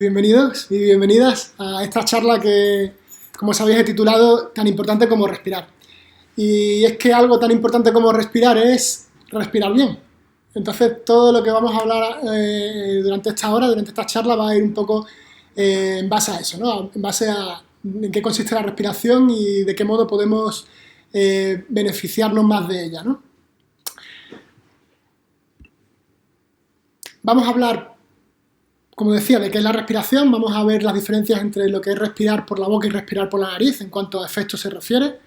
Bienvenidos y bienvenidas a esta charla que, como sabéis, he titulado Tan importante como respirar. Y es que algo tan importante como respirar es respirar bien. Entonces, todo lo que vamos a hablar durante esta hora, durante esta charla, va a ir un poco en base a eso, ¿no? En base a en qué consiste la respiración y de qué modo podemos beneficiarnos más de ella, ¿no? Vamos a hablar, como decía, de qué es la respiración. Vamos a ver las diferencias entre lo que es respirar por la boca y respirar por la nariz en cuanto a efectos se refiere.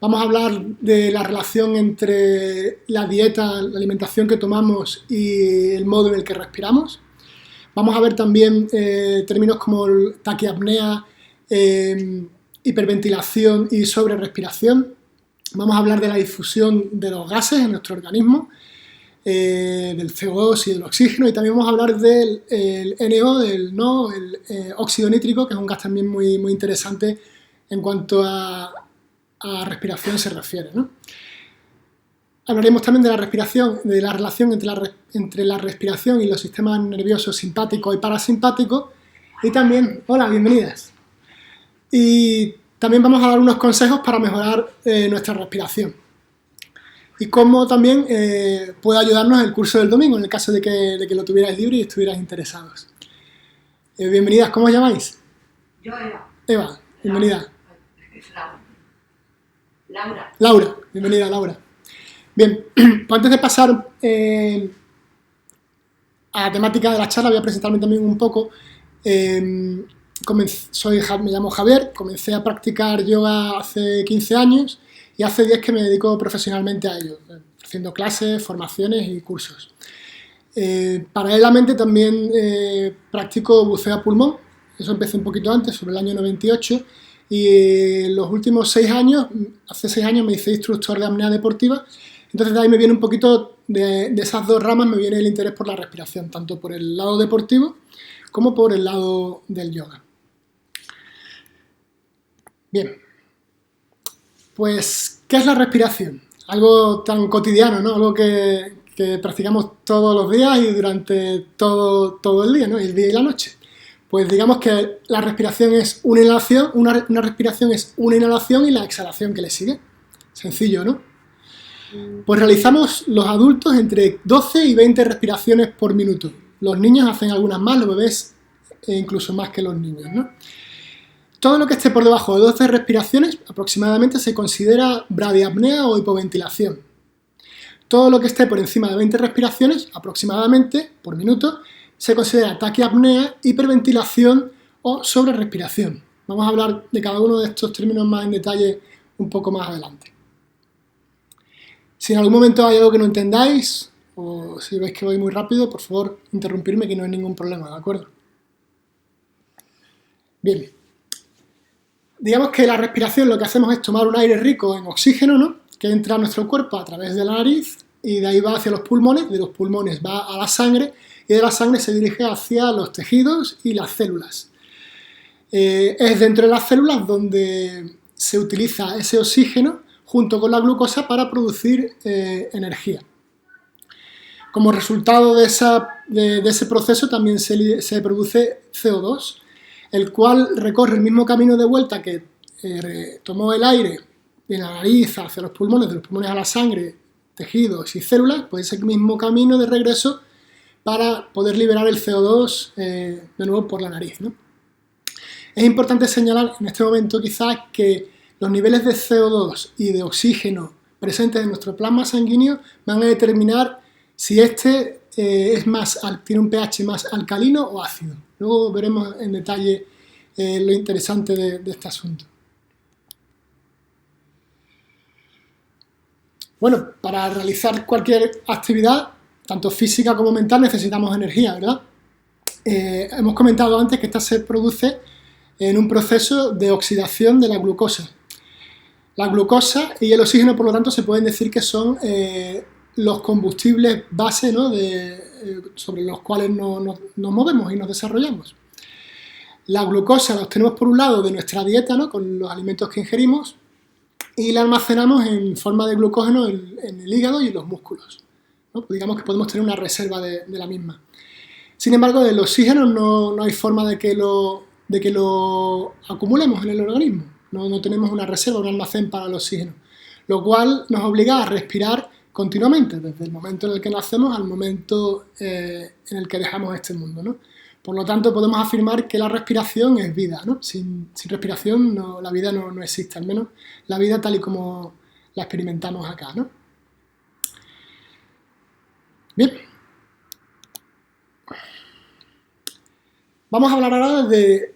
Vamos a hablar de la relación entre la dieta, la alimentación que tomamos y el modo en el que respiramos. Vamos a ver también términos como taquiapnea, hiperventilación y sobrerespiración. Vamos a hablar de la difusión de los gases en nuestro organismo, del CO2 y del oxígeno, y también vamos a hablar del NO, el óxido nítrico, que es un gas también muy, muy interesante en cuanto a respiración se refiere, ¿no? Hablaremos también de la respiración, de la relación entre la respiración y los sistemas nerviosos simpático y parasimpático, y también, hola, bienvenidas. Y también vamos a dar unos consejos para mejorar nuestra respiración. Y cómo también puede ayudarnos el curso del domingo, en el caso de que lo tuvierais libre y estuvierais interesados. Bienvenidas, ¿cómo os llamáis? Yo, Eva. Eva, bienvenida. Laura. Laura, bienvenida, Laura. Bien, pues antes de pasar a la temática de la charla, voy a presentarme también un poco. Me llamo Javier, comencé a practicar yoga hace 15 años y hace 10 que me dedico profesionalmente a ello, haciendo clases, formaciones y cursos. Paralelamente también practico buceo a pulmón, eso empecé un poquito antes, sobre el año 98, y los últimos 6 años, hace 6 años me hice instructor de apnea deportiva. Entonces de ahí me viene un poquito, de esas dos ramas me viene el interés por la respiración, tanto por el lado deportivo como por el lado del yoga. Bien, pues, ¿qué es la respiración? Algo tan cotidiano, ¿no? Algo que practicamos todos los días y durante todo el día, ¿no? El día y la noche. Pues digamos que la respiración es una inhalación, una respiración es una inhalación y la exhalación que le sigue. Sencillo, ¿no? Pues realizamos los adultos entre 12 y 20 respiraciones por minuto. Los niños hacen algunas más, los bebés incluso más que los niños, ¿no? Todo lo que esté por debajo de 12 respiraciones aproximadamente se considera bradiapnea o hipoventilación. Todo lo que esté por encima de 20 respiraciones aproximadamente por minuto se considera taquiapnea, hiperventilación o sobrerespiración. Vamos a hablar de cada uno de estos términos más en detalle un poco más adelante. Si en algún momento hay algo que no entendáis o si veis que voy muy rápido, por favor interrumpirme, que no hay ningún problema, ¿de acuerdo? Bien. Digamos que la respiración lo que hacemos es tomar un aire rico en oxígeno, ¿no? Que entra a nuestro cuerpo a través de la nariz y de ahí va hacia los pulmones, de los pulmones va a la sangre y de la sangre se dirige hacia los tejidos y las células. Es dentro de las células donde se utiliza ese oxígeno junto con la glucosa para producir energía. Como resultado de ese proceso también se produce CO2, el cual recorre el mismo camino de vuelta que tomó el aire de la nariz hacia los pulmones, de los pulmones a la sangre, tejidos y células, pues ese mismo camino de regreso para poder liberar el CO2 de nuevo por la nariz, ¿no? Es importante señalar en este momento quizás que los niveles de CO2 y de oxígeno presentes en nuestro plasma sanguíneo van a determinar si este tiene un pH más alcalino o ácido. Luego veremos en detalle lo interesante de este asunto. Bueno, para realizar cualquier actividad, tanto física como mental, necesitamos energía, ¿verdad? Hemos comentado antes que esta se produce en un proceso de oxidación de la glucosa. La glucosa y el oxígeno, por lo tanto, se pueden decir que son los combustibles base, ¿no? Sobre los cuales nos movemos y nos desarrollamos. La glucosa la obtenemos por un lado de nuestra dieta, ¿no? Con los alimentos que ingerimos, y la almacenamos en forma de glucógeno en el hígado y en los músculos, ¿no? Pues digamos que podemos tener una reserva de la misma. Sin embargo, el oxígeno no hay forma de que lo acumulemos en el organismo. No tenemos una reserva, un almacén para el oxígeno, lo cual nos obliga a respirar continuamente, desde el momento en el que nacemos al momento en el que dejamos este mundo, ¿no? Por lo tanto, podemos afirmar que la respiración es vida, ¿no? Sin respiración la vida no existe, al menos la vida tal y como la experimentamos acá, ¿no? Bien. Vamos a hablar ahora de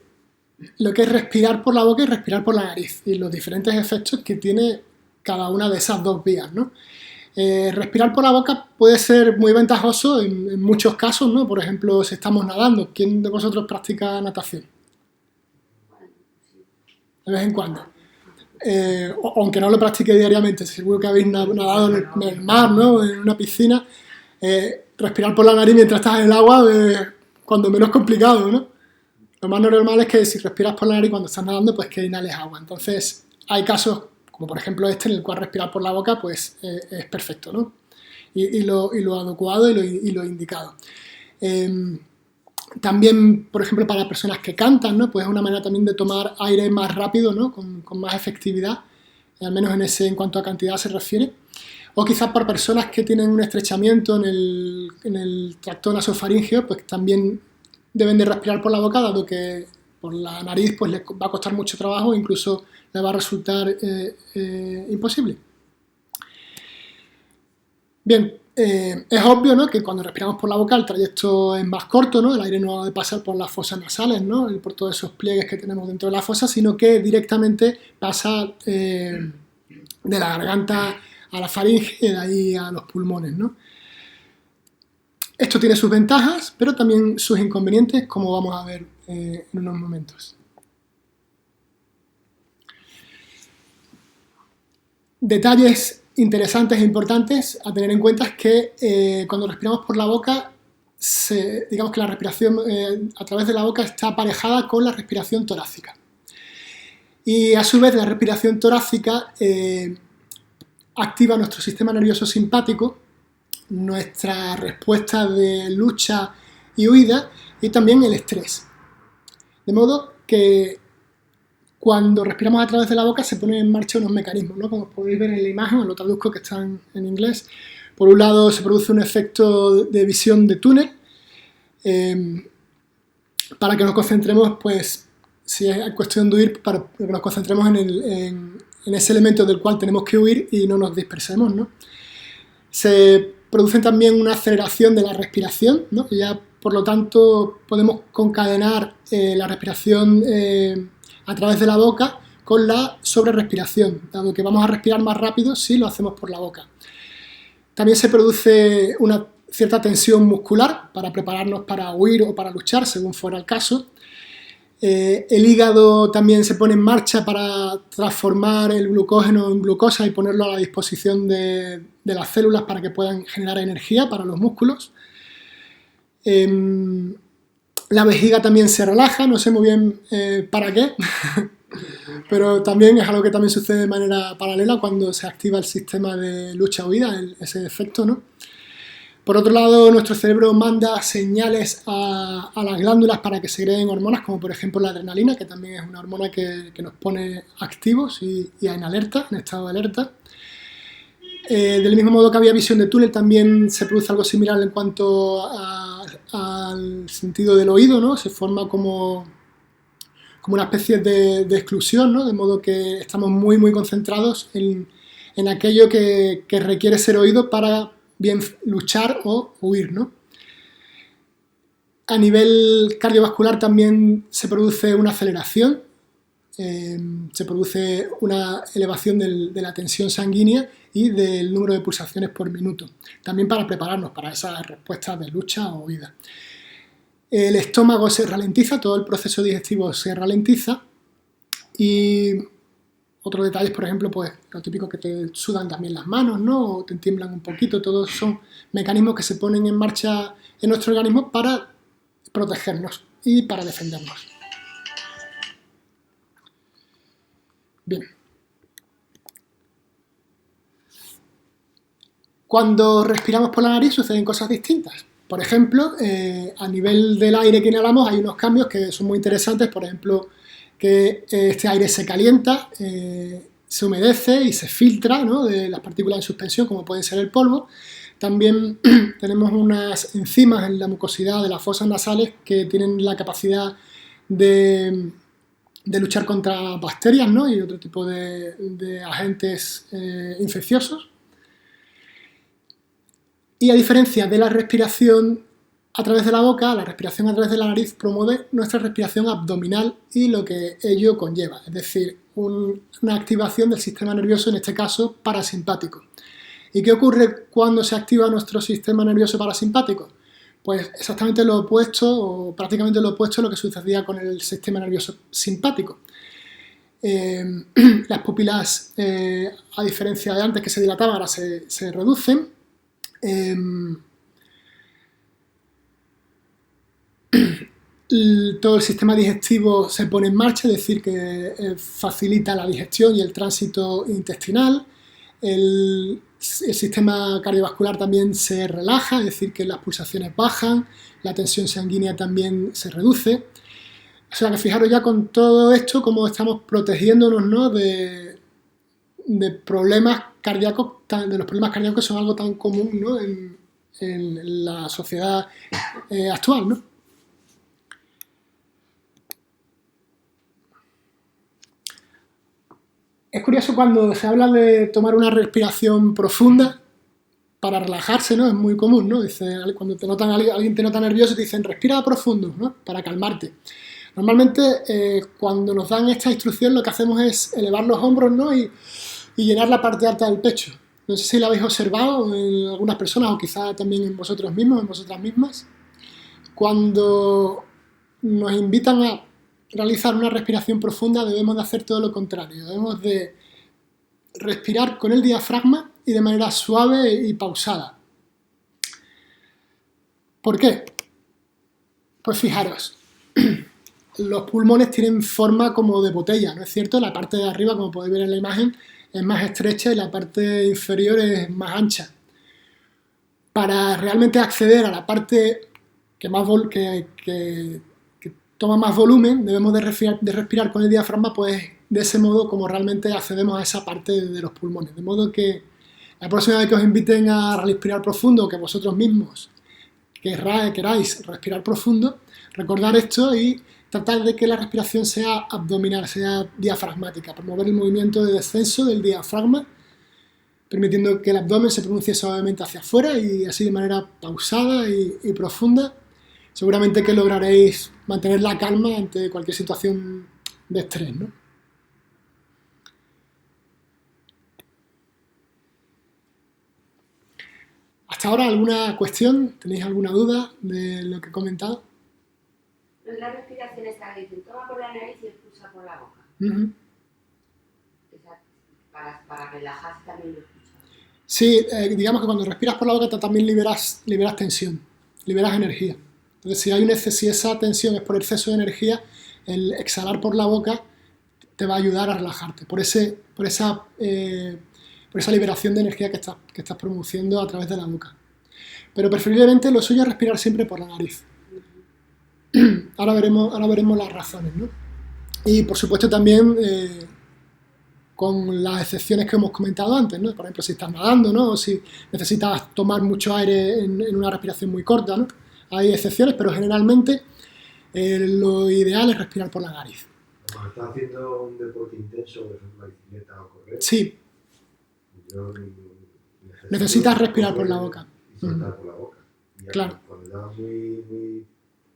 lo que es respirar por la boca y respirar por la nariz y los diferentes efectos que tiene cada una de esas dos vías, ¿no? Respirar por la boca puede ser muy ventajoso en muchos casos, ¿no? Por ejemplo, si estamos nadando. ¿Quién de vosotros practica natación? De vez en cuando. Aunque no lo practique diariamente, seguro que habéis nadado en el mar, ¿no? En una piscina. Respirar por la nariz mientras estás en el agua es cuando menos complicado, ¿no? Lo más normal es que si respiras por la nariz cuando estás nadando, pues que inhales agua. Entonces, hay casos, como por ejemplo este, en el cual respirar por la boca, pues es perfecto, ¿no? Y lo adecuado y lo indicado. También, por ejemplo, para personas que cantan, ¿no? Pues es una manera también de tomar aire más rápido, ¿no? Con más efectividad, al menos en cuanto a cantidad se refiere. O quizás para personas que tienen un estrechamiento en el tracto nasofaríngeo, pues también deben de respirar por la boca, dado que por la nariz pues les va a costar mucho trabajo e incluso les va a resultar imposible. Bien, es obvio, ¿no?, que cuando respiramos por la boca el trayecto es más corto, ¿no? El aire no ha de pasar por las fosas nasales, ¿no?, por todos esos pliegues que tenemos dentro de la fosa, sino que directamente pasa de la garganta a la faringe y de ahí a los pulmones, ¿no? Esto tiene sus ventajas, pero también sus inconvenientes, como vamos a ver en unos momentos. Detalles interesantes e importantes a tener en cuenta es que cuando respiramos por la boca, digamos que la respiración a través de la boca está aparejada con la respiración torácica. Y a su vez la respiración torácica activa nuestro sistema nervioso simpático, nuestra respuesta de lucha y huida y también el estrés. De modo que cuando respiramos a través de la boca se ponen en marcha unos mecanismos, ¿no? Como podéis ver en la imagen, lo traduzco que está en inglés. Por un lado se produce un efecto de visión de túnel para que nos concentremos, pues si es cuestión de huir, para que nos concentremos en ese elemento del cual tenemos que huir y no nos dispersemos, ¿no? Se producen también una aceleración de la respiración, ¿no? Y ya por lo tanto podemos concadenar la respiración a través de la boca con la sobrerespiración, dado que vamos a respirar más rápido si lo hacemos por la boca. También se produce una cierta tensión muscular para prepararnos para huir o para luchar, según fuera el caso. El hígado también se pone en marcha para transformar el glucógeno en glucosa y ponerlo a la disposición de las células para que puedan generar energía para los músculos. La vejiga también se relaja, no sé muy bien para qué, pero también es algo que también sucede de manera paralela cuando se activa el sistema de lucha-huida, ese efecto, ¿no? Por otro lado, nuestro cerebro manda señales a las glándulas para que segregen hormonas, como por ejemplo la adrenalina, que también es una hormona que nos pone activos y en alerta, en estado de alerta. Del mismo modo que había visión de túnel, también se produce algo similar en cuanto al sentido del oído, ¿no? Se forma como una especie de exclusión, ¿no? De modo que estamos muy concentrados en aquello que requiere ser oído para bien luchar o huir, ¿no? A nivel cardiovascular también se produce una aceleración, se produce una elevación de la tensión sanguínea y del número de pulsaciones por minuto, también para prepararnos para esas respuestas de lucha o huida. El estómago se ralentiza, todo el proceso digestivo se ralentiza y otros detalles, por ejemplo, pues lo típico que te sudan también las manos, ¿no? O te tiemblan un poquito, todos son mecanismos que se ponen en marcha en nuestro organismo para protegernos y para defendernos. Bien. Cuando respiramos por la nariz suceden cosas distintas. Por ejemplo, a nivel del aire que inhalamos hay unos cambios que son muy interesantes, por ejemplo, que este aire se calienta, se humedece y se filtra, ¿no?, de las partículas en suspensión, como pueden ser el polvo. También tenemos unas enzimas en la mucosidad de las fosas nasales que tienen la capacidad de luchar contra bacterias, ¿no?, y otro tipo de agentes infecciosos. Y a diferencia de la respiración a través de la boca, la respiración a través de la nariz promueve nuestra respiración abdominal y lo que ello conlleva, es decir, una activación del sistema nervioso, en este caso parasimpático. ¿Y qué ocurre cuando se activa nuestro sistema nervioso parasimpático? Pues exactamente lo opuesto, o prácticamente lo opuesto a lo que sucedía con el sistema nervioso simpático. Las pupilas, a diferencia de antes que se dilataban, ahora se reducen. Todo el sistema digestivo se pone en marcha, es decir, que facilita la digestión y el tránsito intestinal. El sistema cardiovascular también se relaja, es decir, que las pulsaciones bajan, la tensión sanguínea también se reduce. O sea que fijaros ya con todo esto cómo estamos protegiéndonos, ¿no?, de problemas cardíacos, de los problemas cardíacos que son algo tan común, ¿no?, en la sociedad actual, ¿no? Es curioso cuando se habla de tomar una respiración profunda para relajarse, ¿no? Es muy común, ¿no? Dice, cuando alguien te nota nervioso, te dicen respira profundo, ¿no?, para calmarte. Normalmente, cuando nos dan esta instrucción, lo que hacemos es elevar los hombros, ¿no?, y llenar la parte alta del pecho. No sé si lo habéis observado en algunas personas o quizá también en vosotros mismos, en vosotras mismas. Cuando nos invitan a realizar una respiración profunda, debemos de hacer todo lo contrario. Debemos de respirar con el diafragma y de manera suave y pausada. ¿Por qué? Pues fijaros, los pulmones tienen forma como de botella, ¿no es cierto? La parte de arriba, como podéis ver en la imagen, es más estrecha y la parte inferior es más ancha. Para realmente acceder a la parte que toma más volumen, debemos de respirar con el diafragma, pues de ese modo como realmente accedemos a esa parte de los pulmones. De modo que la próxima vez que os inviten a respirar profundo, que vosotros mismos queráis respirar profundo, recordar esto y tratar de que la respiración sea abdominal, sea diafragmática, promover el movimiento de descenso del diafragma, permitiendo que el abdomen se pronuncie suavemente hacia afuera y así de manera pausada y profunda. Seguramente que lograréis mantener la calma ante cualquier situación de estrés, ¿no? ¿Hasta ahora alguna cuestión? ¿Tenéis alguna duda de lo que he comentado? La respiración está que dicen, toma por la nariz y expulsa por la boca. Para relajarse también lo escuchas. Sí, digamos que cuando respiras por la boca también liberas tensión, liberas energía. Entonces, si esa tensión es por exceso de energía, el exhalar por la boca te va a ayudar a relajarte, por esa liberación de energía que estás produciendo a través de la boca. Pero preferiblemente lo suyo es respirar siempre por la nariz. Ahora veremos las razones, ¿no? Y por supuesto también con las excepciones que hemos comentado antes, ¿no? Por ejemplo, si estás nadando, ¿no?, o si necesitas tomar mucho aire en una respiración muy corta, ¿no? Hay excepciones, pero generalmente lo ideal es respirar por la nariz. Cuando estás haciendo un deporte intenso, por ejemplo, la bicicleta o correr, sí, necesitas respirar por la boca. Y soltar por la boca. Y ya claro. Cuando estás muy, muy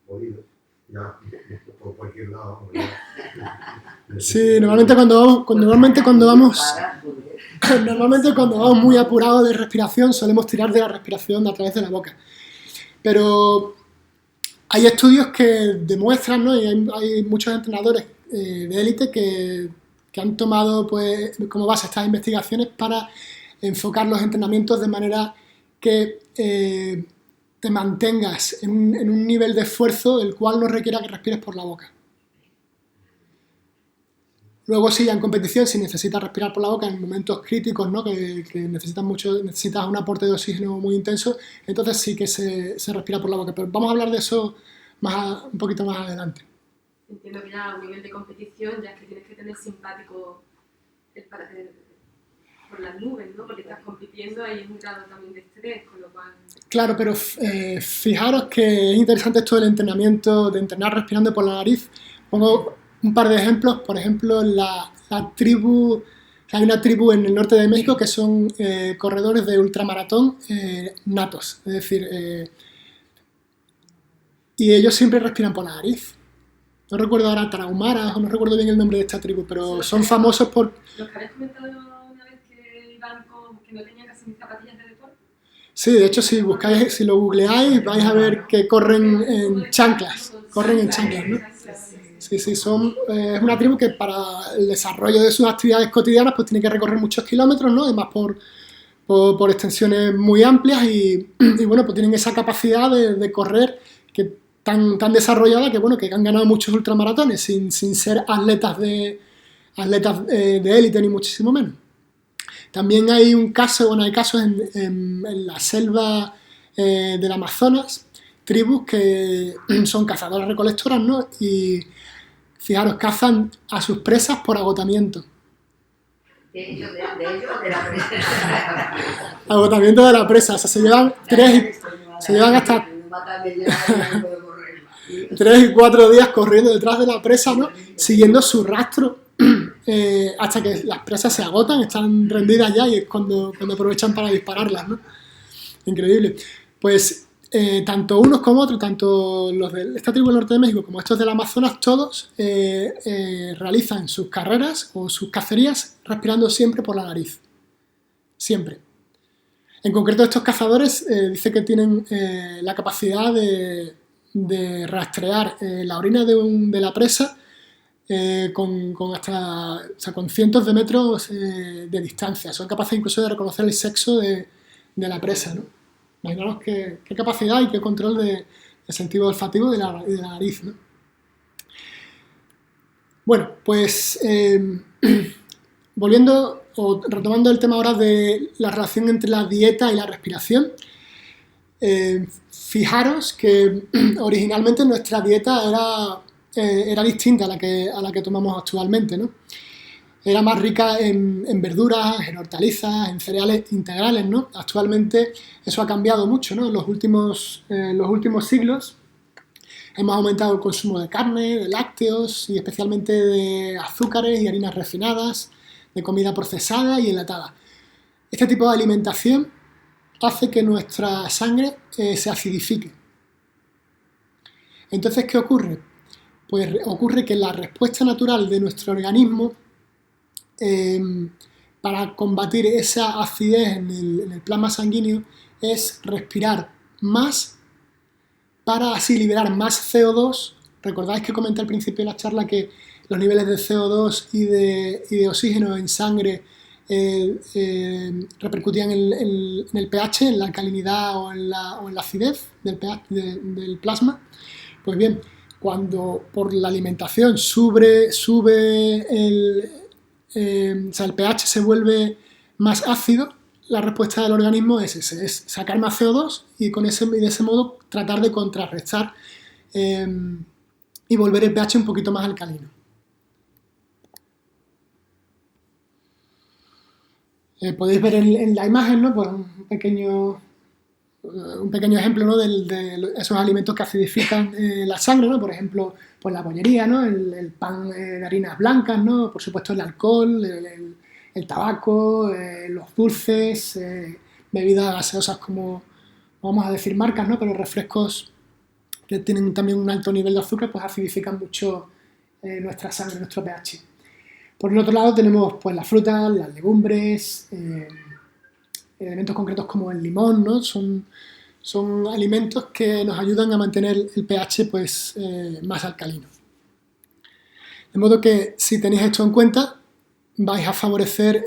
jodido, ya por cualquier lado. Sí, normalmente cuando vamos muy apurados de respiración, solemos tirar de la respiración a través de la boca. Pero hay estudios que demuestran, ¿no?, y hay muchos entrenadores de élite que han tomado, pues, como base estas investigaciones para enfocar los entrenamientos de manera que te mantengas en un nivel de esfuerzo el cual no requiera que respires por la boca. Luego sí, ya en competición, si necesitas respirar por la boca en momentos críticos, ¿no? que necesitas un aporte de oxígeno muy intenso, entonces sí que se respira por la boca. Pero vamos a hablar de eso un poquito más adelante. Entiendo que ya a un nivel de competición ya es que tienes que tener simpático por las nubes, ¿no? Porque estás compitiendo, hay un grado también de estrés, con lo cual... Claro, pero fijaros que es interesante esto del entrenamiento, de entrenar respirando por la nariz. Pongo un par de ejemplos. Por ejemplo, hay una tribu en el norte de México que son corredores de ultramaratón natos. Es decir, y ellos siempre respiran por la nariz. No recuerdo ahora, Tarahumaras, o no recuerdo bien el nombre de esta tribu, pero Sí, son famosos por... Los que habéis comentado una vez que iban que no tenían casi ni zapatillas de deporte. Sí, de hecho, si buscáis, si lo googleáis, vais a ver que corren en chanclas. Corren en chanclas, ¿no? Sí, es una tribu que para el desarrollo de sus actividades cotidianas pues tiene que recorrer muchos kilómetros, ¿no? Además por extensiones muy amplias y bueno, pues tienen esa capacidad de correr que tan desarrollada que bueno, que han ganado muchos ultramaratones sin ser atletas de élite ni muchísimo menos. También hay casos en la selva del Amazonas, tribus que son cazadoras recolectoras, ¿no? Y fijaros, cazan a sus presas por agotamiento. De ellos, de la presa. Agotamiento de la presa, o sea, se llevan hasta 3 y 4 días corriendo detrás de la presa, ¿no? Siguiendo su rastro hasta que las presas se agotan, están rendidas ya y es cuando aprovechan para dispararlas, ¿no? Increíble. Pues tanto unos como otros, tanto los de esta tribu del norte de México como estos del Amazonas, todos realizan sus carreras o sus cacerías respirando siempre por la nariz. Siempre. En concreto, estos cazadores dice que tienen la capacidad de rastrear la orina de la presa con cientos de metros de distancia. Son capaces incluso de reconocer el sexo de la presa, ¿no? Imaginaos qué capacidad y qué control de sentido olfativo de la nariz, ¿no? Bueno, pues volviendo o retomando el tema ahora de la relación entre la dieta y la respiración, fijaros que originalmente nuestra dieta era distinta a la que tomamos actualmente, ¿no? Era más rica en verduras, en hortalizas, en cereales integrales, ¿no? Actualmente eso ha cambiado mucho, ¿no? En los últimos siglos hemos aumentado el consumo de carne, de lácteos y especialmente de azúcares y harinas refinadas, de comida procesada y enlatada. Este tipo de alimentación hace que nuestra sangre se acidifique. Entonces, ¿qué ocurre? Pues ocurre que la respuesta natural de nuestro organismo para combatir esa acidez en el plasma sanguíneo es respirar más para así liberar más CO2. Recordáis que comenté al principio de la charla que los niveles de CO2 y de oxígeno en sangre repercutían en el pH, en la alcalinidad o en la acidez del pH del plasma. Pues bien, cuando por la alimentación sube el pH se vuelve más ácido, la respuesta del organismo es sacar más CO2 y de ese modo tratar de contrarrestar y volver el pH un poquito más alcalino. Podéis ver en la imagen, ¿no? Pues un pequeño ejemplo, ¿no? de esos alimentos que acidifican la sangre, ¿no? Por ejemplo, pues la bollería, ¿no? El pan de harinas blancas, ¿no? Por supuesto el alcohol, el tabaco, los dulces, bebidas gaseosas como, vamos a decir marcas, ¿no? Pero refrescos que tienen también un alto nivel de azúcar, pues acidifican mucho nuestra sangre, nuestro pH. Por el otro lado tenemos pues las frutas, las legumbres, elementos concretos como el limón, ¿no? Son alimentos que nos ayudan a mantener el pH pues, más alcalino. De modo que si tenéis esto en cuenta, vais a favorecer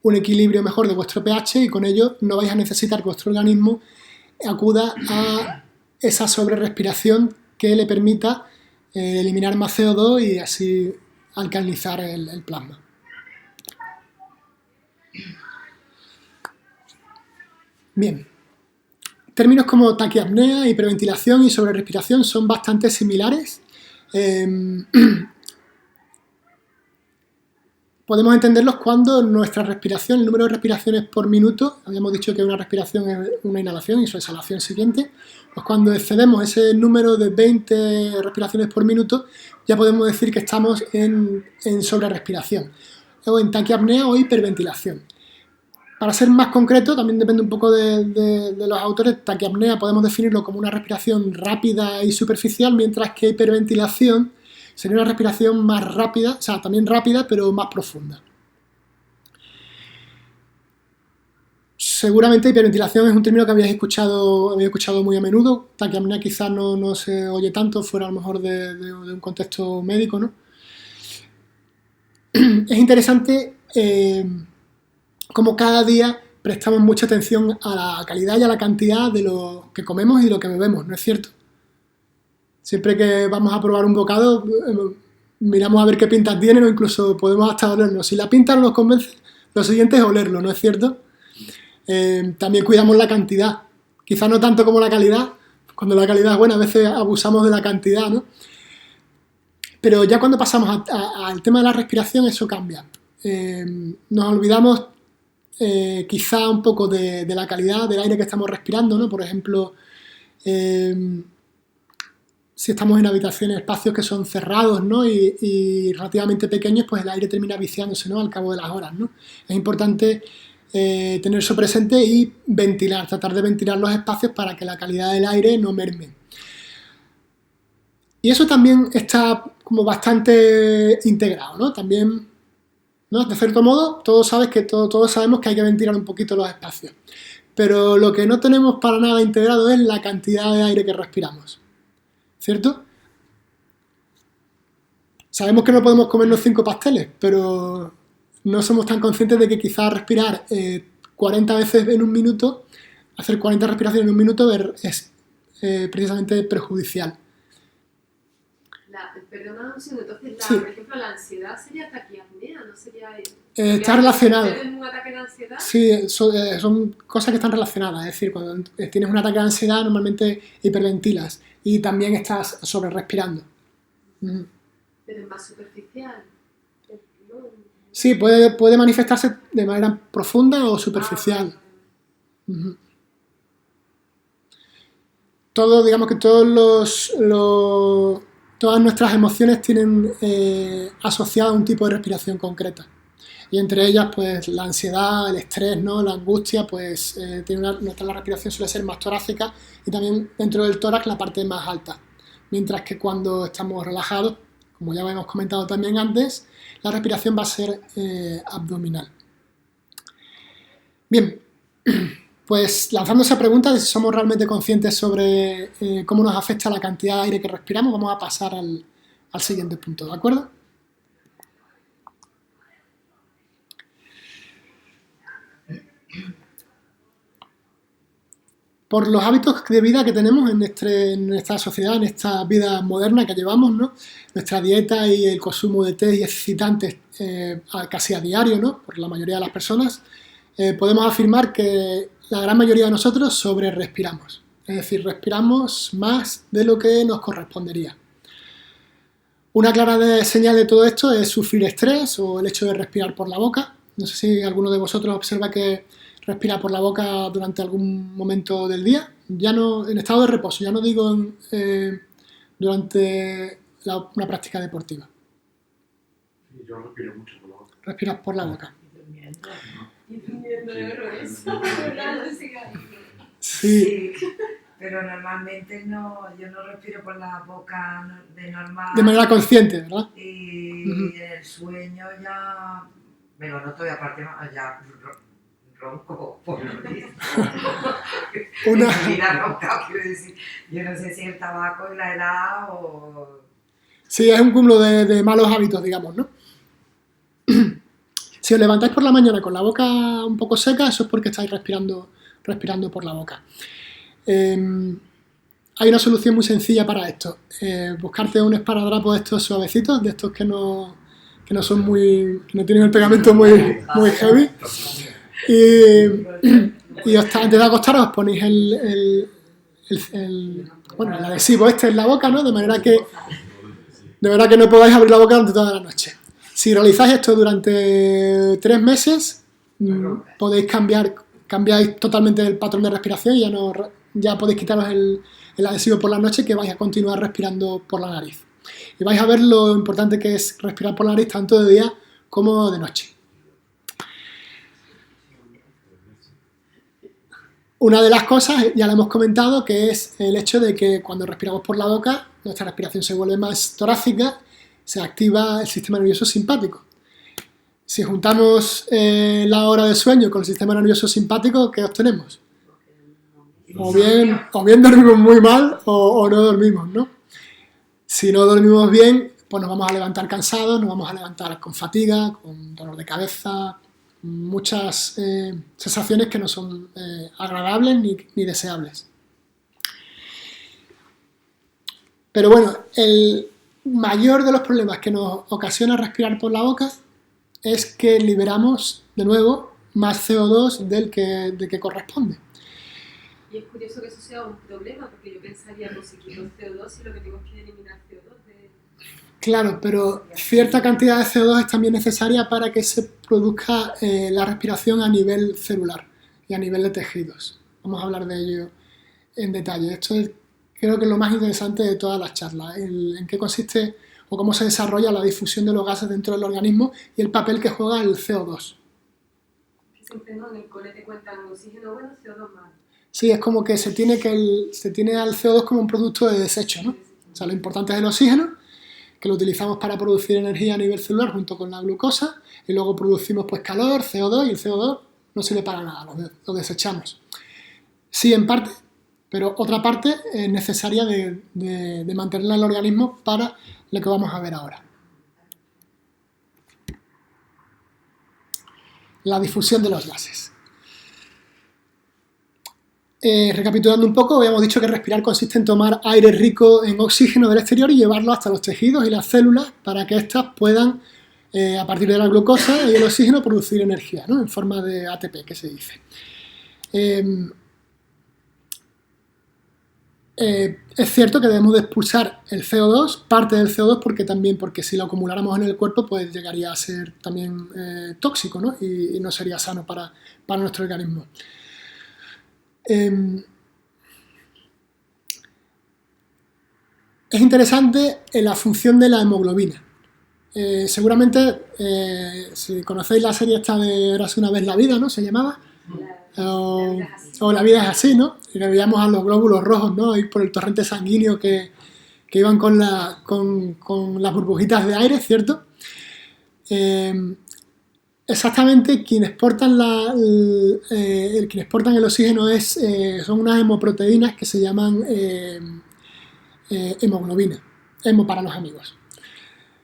un equilibrio mejor de vuestro pH y con ello no vais a necesitar que vuestro organismo acuda a esa sobrerespiración que le permita eliminar más CO2 y así alcalinizar el plasma. Bien. Términos como taquiapnea, hiperventilación y sobrerrespiración son bastante similares. Podemos entenderlos cuando nuestra respiración, el número de respiraciones por minuto, habíamos dicho que una respiración es una inhalación y su exhalación siguiente, pues cuando excedemos ese número de 20 respiraciones por minuto, ya podemos decir que estamos en sobrerrespiración, o en taquiapnea o hiperventilación. Para ser más concreto, también depende un poco de los autores, taquiapnea podemos definirlo como una respiración rápida y superficial, mientras que hiperventilación sería una respiración más rápida, o sea, también rápida, pero más profunda. Seguramente hiperventilación es un término que habéis escuchado muy a menudo. Taquiapnea quizás no se oye tanto, fuera a lo mejor de un contexto médico, ¿no? Es interesante cómo cada día prestamos mucha atención a la calidad y a la cantidad de lo que comemos y de lo que bebemos, ¿no es cierto? Siempre que vamos a probar un bocado, miramos a ver qué pinta tienen o incluso podemos hasta olerlo. Si la pinta no nos convence, lo siguiente es olerlo, ¿no es cierto? También cuidamos la cantidad. Quizás no tanto como la calidad. Cuando la calidad es buena, a veces abusamos de la cantidad, ¿no? Pero ya cuando pasamos al tema de la respiración, eso cambia. Nos olvidamos quizá un poco de la calidad del aire que estamos respirando, ¿no? Por ejemplo, si estamos en habitaciones, espacios que son cerrados, ¿no? y relativamente pequeños, pues el aire termina viciándose, ¿no? Al cabo de las horas, ¿no? Es importante tener eso presente y ventilar, tratar de ventilar los espacios para que la calidad del aire no merme. Y eso también está como bastante integrado, ¿no? También, ¿no? De cierto modo, todos sabemos que hay que ventilar un poquito los espacios. Pero lo que no tenemos para nada integrado es la cantidad de aire que respiramos. ¿Cierto? Sabemos que no podemos comernos 5 pasteles, pero no somos tan conscientes de que quizás respirar 40 veces en un minuto, hacer 40 respiraciones en un minuto es precisamente perjudicial. Perdona un segundo, entonces, Sí. por ejemplo, la ansiedad sería taquiapnea, ¿no sería...? Está relacionado. ¿Tienes un ataque de ansiedad? Sí, son cosas que están relacionadas. Es decir, cuando tienes un ataque de ansiedad, normalmente hiperventilas y también estás sobrerrespirando. Pero es más superficial. ¿No? Sí, puede manifestarse de manera profunda o superficial. Digamos que todas nuestras emociones tienen asociada un tipo de respiración concreta. Y entre ellas, pues, la ansiedad, el estrés, ¿no? La angustia, pues, la respiración suele ser más torácica y también dentro del tórax la parte más alta. Mientras que cuando estamos relajados, como ya hemos comentado también antes, la respiración va a ser abdominal. Bien, pues lanzando esa pregunta de si somos realmente conscientes sobre cómo nos afecta la cantidad de aire que respiramos, vamos a pasar al siguiente punto, ¿de acuerdo? Por los hábitos de vida que tenemos en esta sociedad, en esta vida moderna que llevamos, ¿no? Nuestra dieta y el consumo de té y excitantes casi a diario, ¿no? Por la mayoría de las personas, podemos afirmar que la gran mayoría de nosotros sobrerrespiramos. Es decir, respiramos más de lo que nos correspondería. Una clara señal de todo esto es sufrir estrés o el hecho de respirar por la boca. No sé si alguno de vosotros observa que respira por la boca durante algún momento del día, ya no en estado de reposo, ya no digo durante una práctica deportiva. Yo respiro mucho por la boca. Respiras por la boca. Y durmiendo de eso. Sí. Pero normalmente yo no respiro por la boca de normal. De manera consciente, ¿verdad? Y en el sueño ya me lo noto y aparte ya ronco por lo mismo. Mira, ronca, quiero decir, yo no sé si el tabaco y la edad o... Sí, es un cúmulo de malos hábitos, digamos, ¿no? Si os levantáis por la mañana con la boca un poco seca, eso es porque estáis respirando por la boca. Hay una solución muy sencilla para esto. Buscarte un esparadrapo de estos suavecitos, de estos que no que no son muy, que no tienen el pegamento muy heavy. Y antes de acostaros os ponéis el adhesivo este en la boca, ¿no? De manera que no podáis abrir la boca durante toda la noche. Si realizáis esto durante 3 meses, podéis cambiáis totalmente el patrón de respiración y ya podéis quitaros el adhesivo por la noche, que vais a continuar respirando por la nariz. Y vais a ver lo importante que es respirar por la nariz tanto de día como de noche. Una de las cosas, ya lo hemos comentado, que es el hecho de que cuando respiramos por la boca, nuestra respiración se vuelve más torácica, se activa el sistema nervioso simpático. Si juntamos la hora de sueño con el sistema nervioso simpático, ¿qué obtenemos? O bien dormimos muy mal o no dormimos, ¿no? Si no dormimos bien, pues nos vamos a levantar cansados, nos vamos a levantar con fatiga, con dolor de cabeza, muchas sensaciones que no son agradables ni deseables. Pero bueno, el mayor de los problemas que nos ocasiona respirar por la boca es que liberamos de nuevo más CO2 del que corresponde. Y es curioso que eso sea un problema, porque yo pensaría, no, si quito el CO2 y lo que tengo es que eliminar CO2 de... Claro, pero cierta cantidad de CO2 es también necesaria para que se produzca la respiración a nivel celular y a nivel de tejidos. Vamos a hablar de ello en detalle. Esto creo que es lo más interesante de todas las charlas, en qué consiste o cómo se desarrolla la difusión de los gases dentro del organismo y el papel que juega el CO2. Siempre, ¿no? En el cole te cuentan oxígeno bueno, CO2 malo. Sí, es como que se tiene al CO2 como un producto de desecho, ¿no? O sea, lo importante es el oxígeno, que lo utilizamos para producir energía a nivel celular junto con la glucosa, y luego producimos pues calor, CO2, y el CO2 no sirve para nada, lo desechamos. Sí, en parte, pero otra parte es necesaria de mantenerla en el organismo para lo que vamos a ver ahora. La difusión de los gases. Recapitulando un poco, habíamos dicho que respirar consiste en tomar aire rico en oxígeno del exterior y llevarlo hasta los tejidos y las células para que éstas puedan, a partir de la glucosa y el oxígeno, producir energía, ¿no? En forma de ATP, que se dice. Es cierto que debemos de expulsar el CO2, parte del CO2, porque si lo acumuláramos en el cuerpo, pues llegaría a ser también tóxico, ¿no? Y no sería sano para nuestro organismo. Es interesante la función de la hemoglobina. Seguramente, si conocéis la serie esta de Érase una vez la vida, ¿no? Se llamaba. O La vida es así, ¿no? Y que veíamos a los glóbulos rojos, ¿no? Ahí por el torrente sanguíneo que iban con las burbujitas de aire, ¿cierto? Exactamente, quienes portan el oxígeno son unas hemoproteínas que se llaman hemoglobina, hemo para los amigos.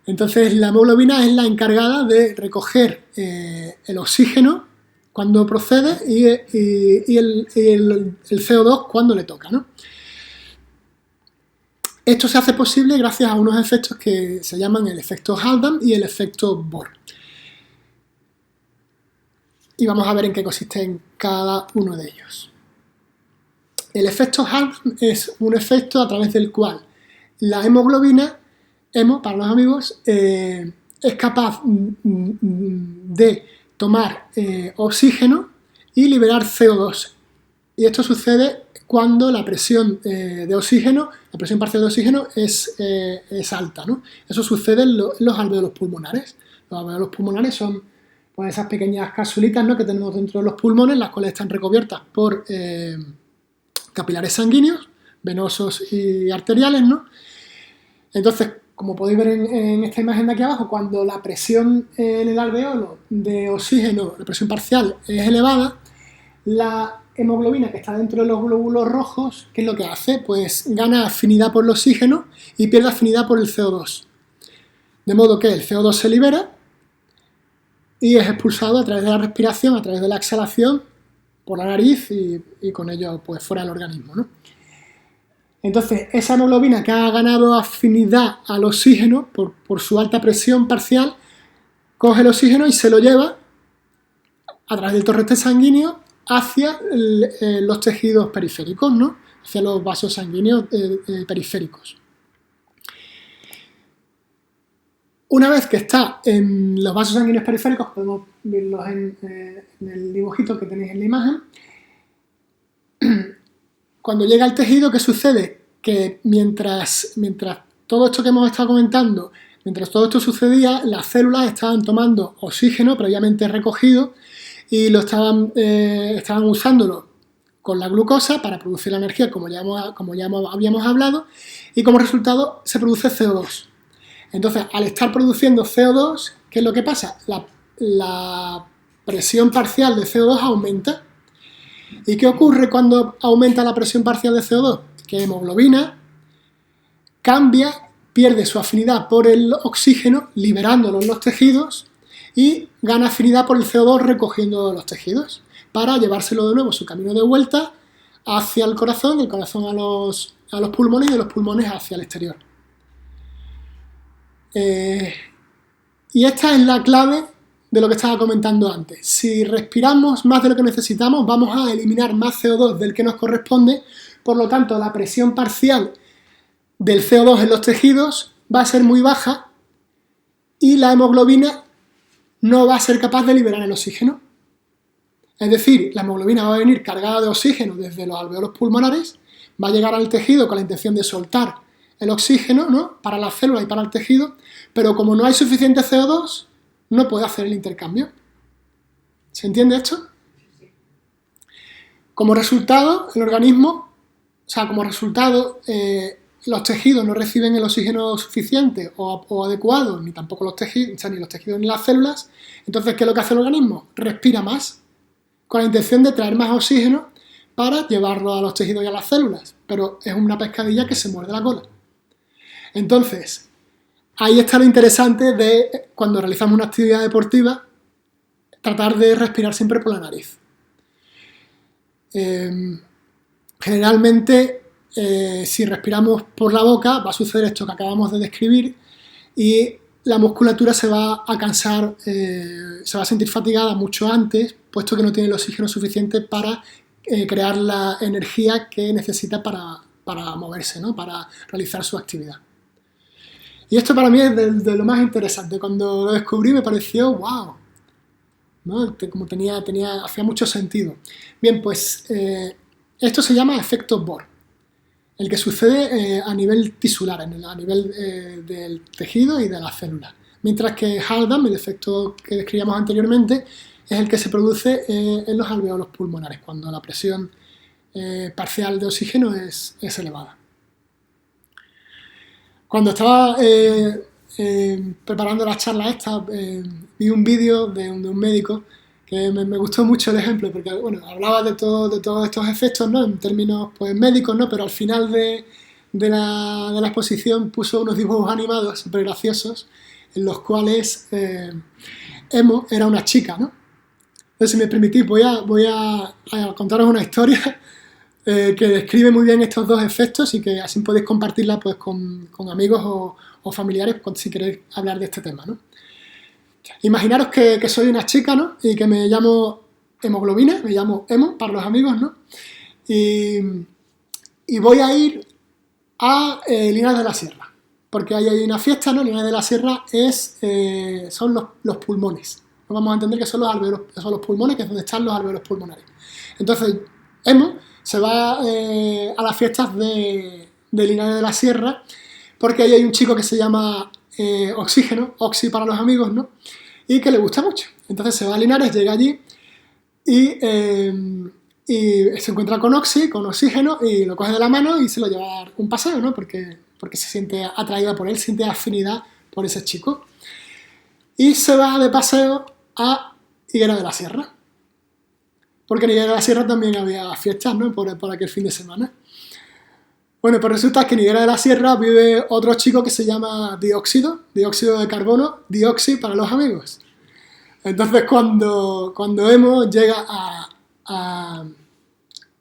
Entonces, la hemoglobina es la encargada de recoger el oxígeno cuando procede y el CO2 cuando le toca, ¿no? Esto se hace posible gracias a unos efectos que se llaman el efecto Haldane y el efecto Bohr. Y vamos a ver en qué consisten cada uno de ellos. El efecto Haldane es un efecto a través del cual la hemoglobina, hemo para los amigos, es capaz de tomar oxígeno y liberar CO2. Y esto sucede cuando la presión de oxígeno, la presión parcial de oxígeno es alta, ¿no? Eso sucede en los alvéolos pulmonares. Los alvéolos pulmonares son pues esas pequeñas capsulitas, ¿no?, que tenemos dentro de los pulmones, las cuales están recubiertas por capilares sanguíneos, venosos y arteriales, ¿no? Entonces, como podéis ver en esta imagen de aquí abajo, cuando la presión en el alveolo de oxígeno, la presión parcial, es elevada, la hemoglobina que está dentro de los glóbulos rojos, ¿qué es lo que hace? Pues gana afinidad por el oxígeno y pierde afinidad por el CO2. De modo que el CO2 se libera y es expulsado a través de la respiración, a través de la exhalación, por la nariz y con ello pues fuera del organismo, ¿no? Entonces, esa hemoglobina que ha ganado afinidad al oxígeno por su alta presión parcial, coge el oxígeno y se lo lleva a través del torrente sanguíneo hacia los tejidos periféricos, ¿no? Hacia los vasos sanguíneos periféricos. Una vez que está en los vasos sanguíneos periféricos, podemos verlos en el dibujito que tenéis en la imagen. Cuando llega al tejido, ¿qué sucede? Que mientras todo esto que hemos estado comentando, mientras todo esto sucedía, las células estaban tomando oxígeno previamente recogido y lo estaban usándolo con la glucosa para producir la energía, como ya habíamos hablado, y como resultado se produce CO2. Entonces, al estar produciendo CO2, ¿qué es lo que pasa? La presión parcial de CO2 aumenta. ¿Y qué ocurre cuando aumenta la presión parcial de CO2? Que la hemoglobina pierde su afinidad por el oxígeno, liberándolo en los tejidos, y gana afinidad por el CO2 recogiendo los tejidos, para llevárselo de nuevo su camino de vuelta hacia el corazón, del corazón a los pulmones y de los pulmones hacia el exterior. Y esta es la clave de lo que estaba comentando antes. Si respiramos más de lo que necesitamos, vamos a eliminar más CO2 del que nos corresponde, por lo tanto la presión parcial del CO2 en los tejidos va a ser muy baja y la hemoglobina no va a ser capaz de liberar el oxígeno. Es decir, la hemoglobina va a venir cargada de oxígeno desde los alveolos pulmonares, va a llegar al tejido con la intención de soltar el oxígeno, ¿no?, para la célula y para el tejido, pero como no hay suficiente CO2, no puede hacer el intercambio. ¿Se entiende esto? Como resultado, el organismo, los tejidos no reciben el oxígeno suficiente o adecuado, ni tampoco los tejidos, ni los tejidos ni las células. Entonces, ¿qué es lo que hace el organismo? Respira más, con la intención de traer más oxígeno para llevarlo a los tejidos y a las células. Pero es una pescadilla que se muerde la cola. Entonces, ahí está lo interesante de cuando realizamos una actividad deportiva, tratar de respirar siempre por la nariz. Generalmente, si respiramos por la boca, va a suceder esto que acabamos de describir y la musculatura se va a cansar, se va a sentir fatigada mucho antes, puesto que no tiene el oxígeno suficiente para crear la energía que necesita para moverse, ¿no?, para realizar su actividad. Y esto para mí es de lo más interesante. Cuando lo descubrí me pareció wow, ¿no? Como hacía mucho sentido. Bien, pues esto se llama efecto Bohr, el que sucede a nivel tisular, a nivel del tejido y de las células. Mientras que Haldane, el efecto que describíamos anteriormente, es el que se produce en los alveolos pulmonares, cuando la presión parcial de oxígeno es elevada. Cuando estaba preparando la charla esta, vi un vídeo de un médico que me gustó mucho el ejemplo, porque bueno, hablaba de todos estos efectos, ¿no?, en términos pues médicos, ¿no?, pero al final de la exposición puso unos dibujos animados súper graciosos, en los cuales Emo era una chica, ¿no? Entonces, si me permitís, voy a contaros una historia que describe muy bien estos dos efectos y que así podéis compartirla pues, con amigos o familiares si queréis hablar de este tema, ¿no? Imaginaros que soy una chica, ¿no?, y que me llamo hemoglobina, me llamo Emo para los amigos, ¿no? Y voy a ir a Linares de la Sierra, porque ahí hay una fiesta, ¿no? Linares de la Sierra son los pulmones. No vamos a entender que son los alveolos, son los pulmones, que es donde están los alveolos pulmonares. Entonces, Emo se va a las fiestas de Linares de la Sierra, porque ahí hay un chico que se llama Oxígeno, Oxy para los amigos, ¿no?, y que le gusta mucho. Entonces se va a Linares, llega allí y se encuentra con Oxy, con Oxígeno, y lo coge de la mano y se lo lleva a dar un paseo, ¿no?, porque se siente atraída por él, siente afinidad por ese chico. Y se va de paseo a Higuera de la Sierra, porque en Higuera de la Sierra también había fiestas, ¿no?, por aquel fin de semana. Bueno, pues resulta que en Higuera de la Sierra vive otro chico que se llama dióxido de carbono, Dioxi para los amigos. Entonces cuando Emo llega a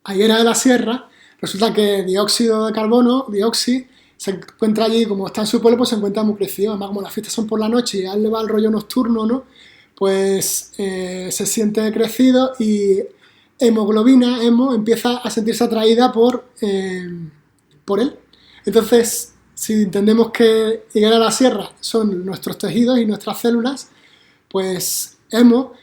Higuera de la Sierra, resulta que dióxido de carbono, Dioxi, se encuentra allí, como está en su pueblo, pues se encuentra muy crecido. Además, como las fiestas son por la noche y a él le va el rollo nocturno, ¿no? Pues se siente crecido y hemoglobina, Hemo, empieza a sentirse atraída por él. Entonces, si entendemos que Higuera de la Sierra son nuestros tejidos y nuestras células, pues Hemo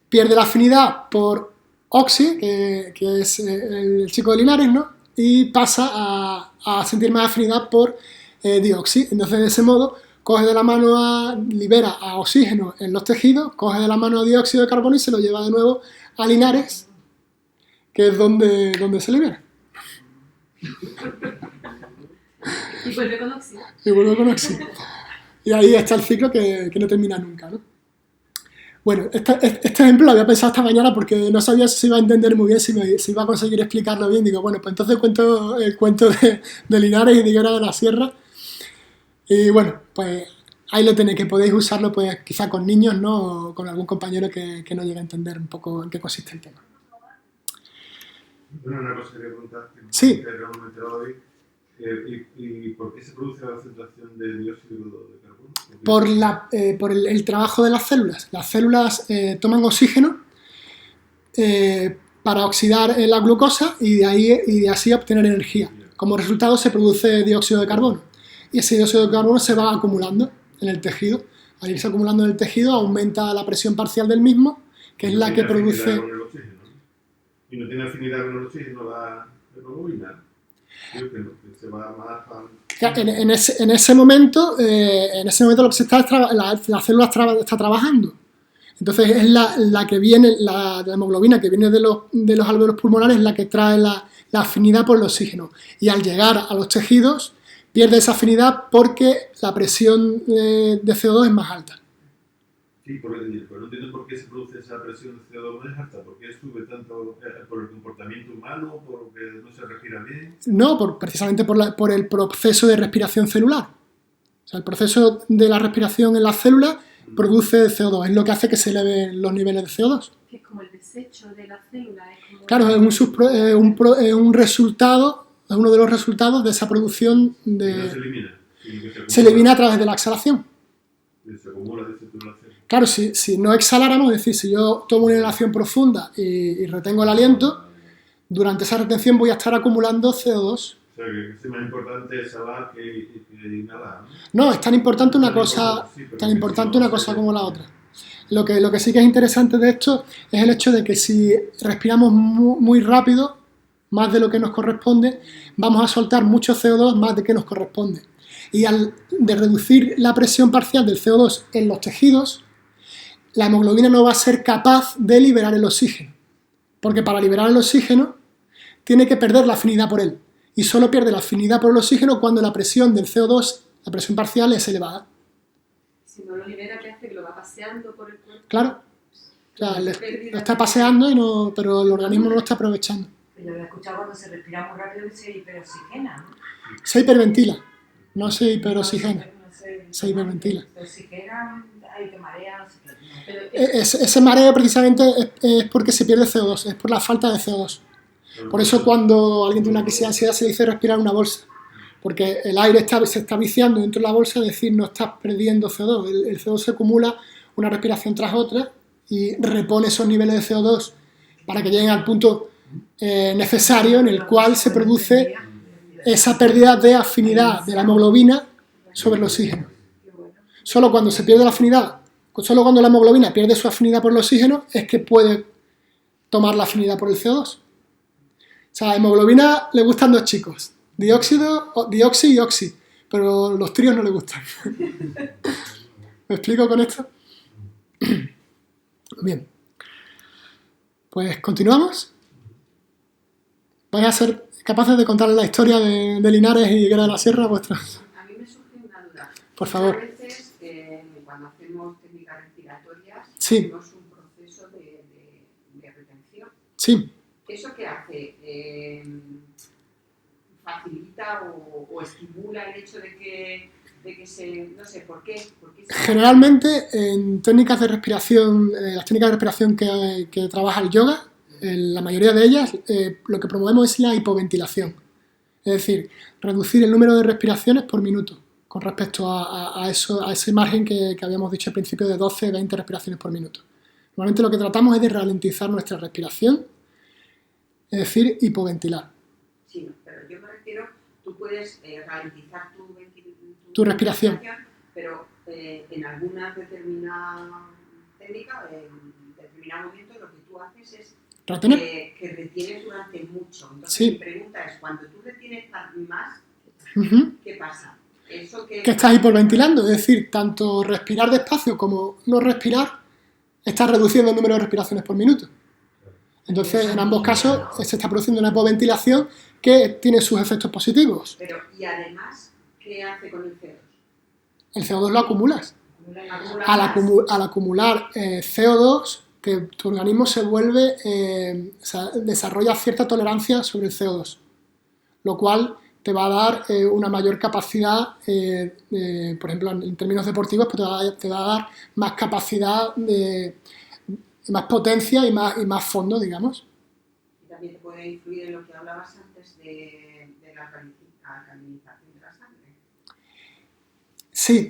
pierde la afinidad por Oxy, que es el chico de Linares, ¿no? Y pasa a sentir más afinidad por Dioxy. Entonces, de ese modo, coge de la mano libera a oxígeno en los tejidos, coge de la mano a dióxido de carbono y se lo lleva de nuevo a Linares, que es donde se libera. Y vuelve con oxígeno. Y vuelve con oxígeno. Y ahí está el ciclo que no termina nunca, ¿no? Bueno, este ejemplo lo había pensado esta mañana porque no sabía si se iba a entender muy bien, si iba a conseguir explicarlo bien. Digo, bueno, pues entonces cuento el cuento de Linares y de Higuera de la Sierra. Y bueno, pues ahí lo tenéis, que podéis usarlo pues quizá con niños, ¿no? O con algún compañero que no llegue a entender un poco en qué consiste el tema. Bueno, una cosa que quería preguntar, que Sí. no me he enterado hoy, ¿y por qué se produce la concentración de dióxido de carbono? Por el trabajo de las células. Las células toman oxígeno para oxidar la glucosa y de así obtener energía. Como resultado se produce dióxido de carbono. Y ese dióxido de carbono se va acumulando en el tejido. Al irse acumulando en el tejido aumenta la presión parcial del mismo, que es la que produce... Y no tiene afinidad con el oxígeno la hemoglobina. Creo que se va más a... En ese momento lo que se está la célula está trabajando. Entonces es la que viene, la hemoglobina que viene de los alvéolos pulmonares, es la que trae la afinidad por el oxígeno. Y al llegar a los tejidos pierde esa afinidad porque la presión de CO2 es más alta. Sí, pero no entiendo por qué se produce esa presión de CO2 más alta. ¿Por qué sube tanto por el comportamiento humano? ¿Porque no se respira bien? No, precisamente por el proceso de respiración celular. O sea, el proceso de la respiración en las células produce CO2, es lo que hace que se eleven los niveles de CO2. Que es como el desecho de la célula. Claro, es un resultado, es uno de los resultados de esa producción de... No se elimina. Se elimina a través de la exhalación. Se acumula de célula. Claro, si no exhaláramos, es decir, si yo tomo una inhalación profunda y retengo el aliento, durante esa retención voy a estar acumulando CO2. O sea, que es más importante exhalar que inhalar, ¿no? No, es tan importante una cosa como la otra. Lo que sí que es interesante de esto es el hecho de que si respiramos muy rápido, más de lo que nos corresponde, vamos a soltar mucho CO2 más de que nos corresponde. Y de reducir la presión parcial del CO2 en los tejidos, la hemoglobina no va a ser capaz de liberar el oxígeno. Porque para liberar el oxígeno tiene que perder la afinidad por él. Y solo pierde la afinidad por el oxígeno cuando la presión del CO2, la presión parcial, es elevada. Si no lo libera, ¿qué hace? Que lo va paseando por el cuerpo. Claro. O sea, lo está paseando, pero el organismo no lo está aprovechando. Yo había escuchado cuando se respira muy rápido que se hiperoxigena, ¿no? Se hiperventila, no se hiperoxigena. Se hiperventila. Se oxigena, ahí te marea, no sé qué. Ese mareo precisamente es porque se pierde CO2, es por la falta de CO2. Por eso cuando alguien tiene una crisis de ansiedad se dice respirar una bolsa, porque el aire se está viciando dentro de la bolsa, es decir, no estás perdiendo CO2, el CO2 se acumula una respiración tras otra y repone esos niveles de CO2 para que lleguen al punto necesario en el cual se produce esa pérdida de afinidad de la hemoglobina sobre el oxígeno. Solo cuando se pierde la afinidad, solo cuando la hemoglobina pierde su afinidad por el oxígeno es que puede tomar la afinidad por el CO2. O sea, a la hemoglobina le gustan dos chicos, dioxi y oxi, pero los tríos no le gustan. ¿Me explico con esto? Bien. Pues continuamos. ¿Vais a ser capaces de contarle la historia de Linares y Higuera de la Sierra a vuestros? A mí me surge una duda. Por favor. A veces, cuando hacemos técnicas respiratorias, Sí. hacemos un proceso de retención. Sí. ¿Eso qué hace? ¿Facilita o estimula el hecho de que se... no sé, ¿por qué? Generalmente en técnicas de respiración, las técnicas de respiración que trabaja el yoga, la mayoría de ellas, lo que promovemos es la hipoventilación. Es decir, reducir el número de respiraciones por minuto con respecto a ese margen que habíamos dicho al principio de 12-20 respiraciones por minuto. Normalmente lo que tratamos es de ralentizar nuestra respiración, es decir, hipoventilar. Sí, pero yo me refiero, tú puedes ralentizar Tu respiración. Pero en alguna determinada técnica, en determinado momento, lo que tú haces es ¿Retener? que retienes durante mucho. Entonces, Sí. mi pregunta es, cuando tú retienes más, Ujú. ¿qué pasa? Eso que... Que estás hiperventilando, es decir, tanto respirar despacio como no respirar, estás reduciendo el número de respiraciones por minuto. Entonces, en ambos casos, se está produciendo una hipoventilación que tiene sus efectos positivos. Pero, y además, ¿qué hace con el CO2? El CO2 lo acumulas. ¿Acumula Al acumular CO2, que tu organismo se vuelve, desarrolla cierta tolerancia sobre el CO2, lo cual te va a dar una mayor capacidad, por ejemplo, en términos deportivos, pues te va a dar más capacidad, más potencia y más fondo, digamos. Y también te puede influir en lo que hablabas antes de la alcalinización de la sangre. Sí,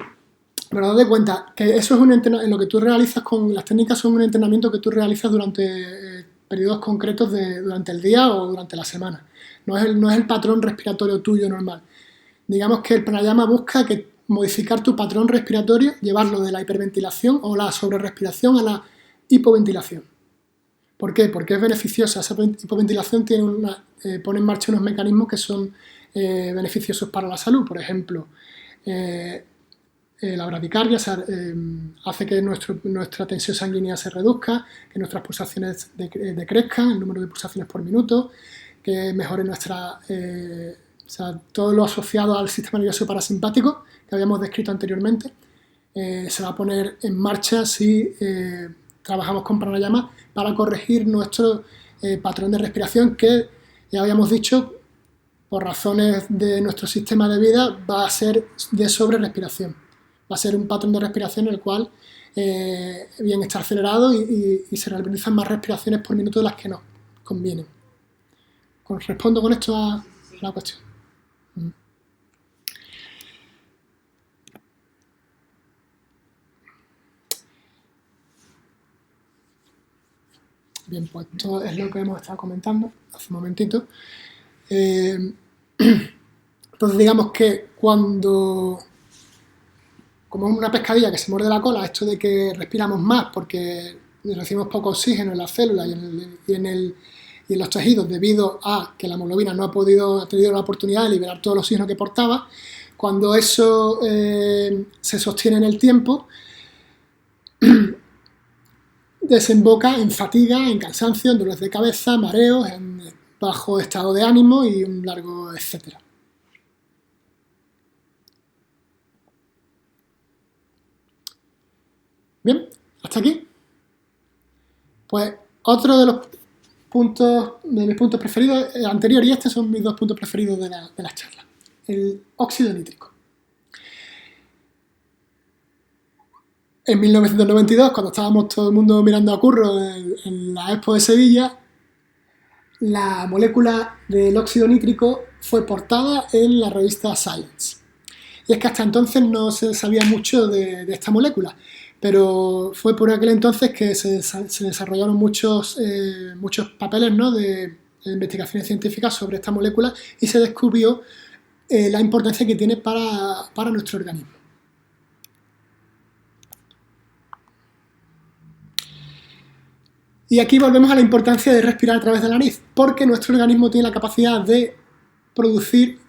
pero date cuenta que eso es un entrenamiento, lo que tú realizas con las técnicas son un entrenamiento que tú realizas durante periodos concretos durante el día o durante la semana. No es el patrón respiratorio tuyo normal. Digamos que el pranayama busca modificar tu patrón respiratorio, llevarlo de la hiperventilación o la sobrerespiración a la hipoventilación. ¿Por qué? Porque es beneficiosa. Esa hipoventilación pone en marcha unos mecanismos que son beneficiosos para la salud. Por ejemplo, la bradicardia hace que nuestra tensión sanguínea se reduzca, que nuestras pulsaciones decrezcan, el número de pulsaciones por minuto, que mejore todo lo asociado al sistema nervioso parasimpático que habíamos descrito anteriormente, se va a poner en marcha si trabajamos con pranayama para corregir nuestro patrón de respiración que, ya habíamos dicho, por razones de nuestro sistema de vida va a ser de sobrerespiración. Va a ser un patrón de respiración en el cual bien está acelerado y se realizan más respiraciones por minuto de las que nos convienen. ¿Respondo con esto a la cuestión? Bien, pues esto es lo que hemos estado comentando hace un momentito. Entonces digamos que como es una pescadilla que se muerde la cola, esto de que respiramos más porque recibimos poco oxígeno en las células y en los tejidos debido a que la hemoglobina no ha tenido la oportunidad de liberar todo el oxígeno que portaba, cuando eso se sostiene en el tiempo, desemboca en fatiga, en cansancio, en dolores de cabeza, mareos, en bajo estado de ánimo y un largo etcétera. Bien, hasta aquí. Pues otro de mis puntos preferidos, anterior y este son mis dos puntos preferidos de las charlas. El óxido nítrico. En 1992, cuando estábamos todo el mundo mirando a Curro en la Expo de Sevilla, la molécula del óxido nítrico fue portada en la revista Science. Y es que hasta entonces no se sabía mucho de esta molécula, pero fue por aquel entonces que se desarrollaron muchos papeles, ¿no?, de investigaciones científicas sobre esta molécula y se descubrió la importancia que tiene para nuestro organismo. Y aquí volvemos a la importancia de respirar a través de la nariz, porque nuestro organismo tiene la capacidad de producir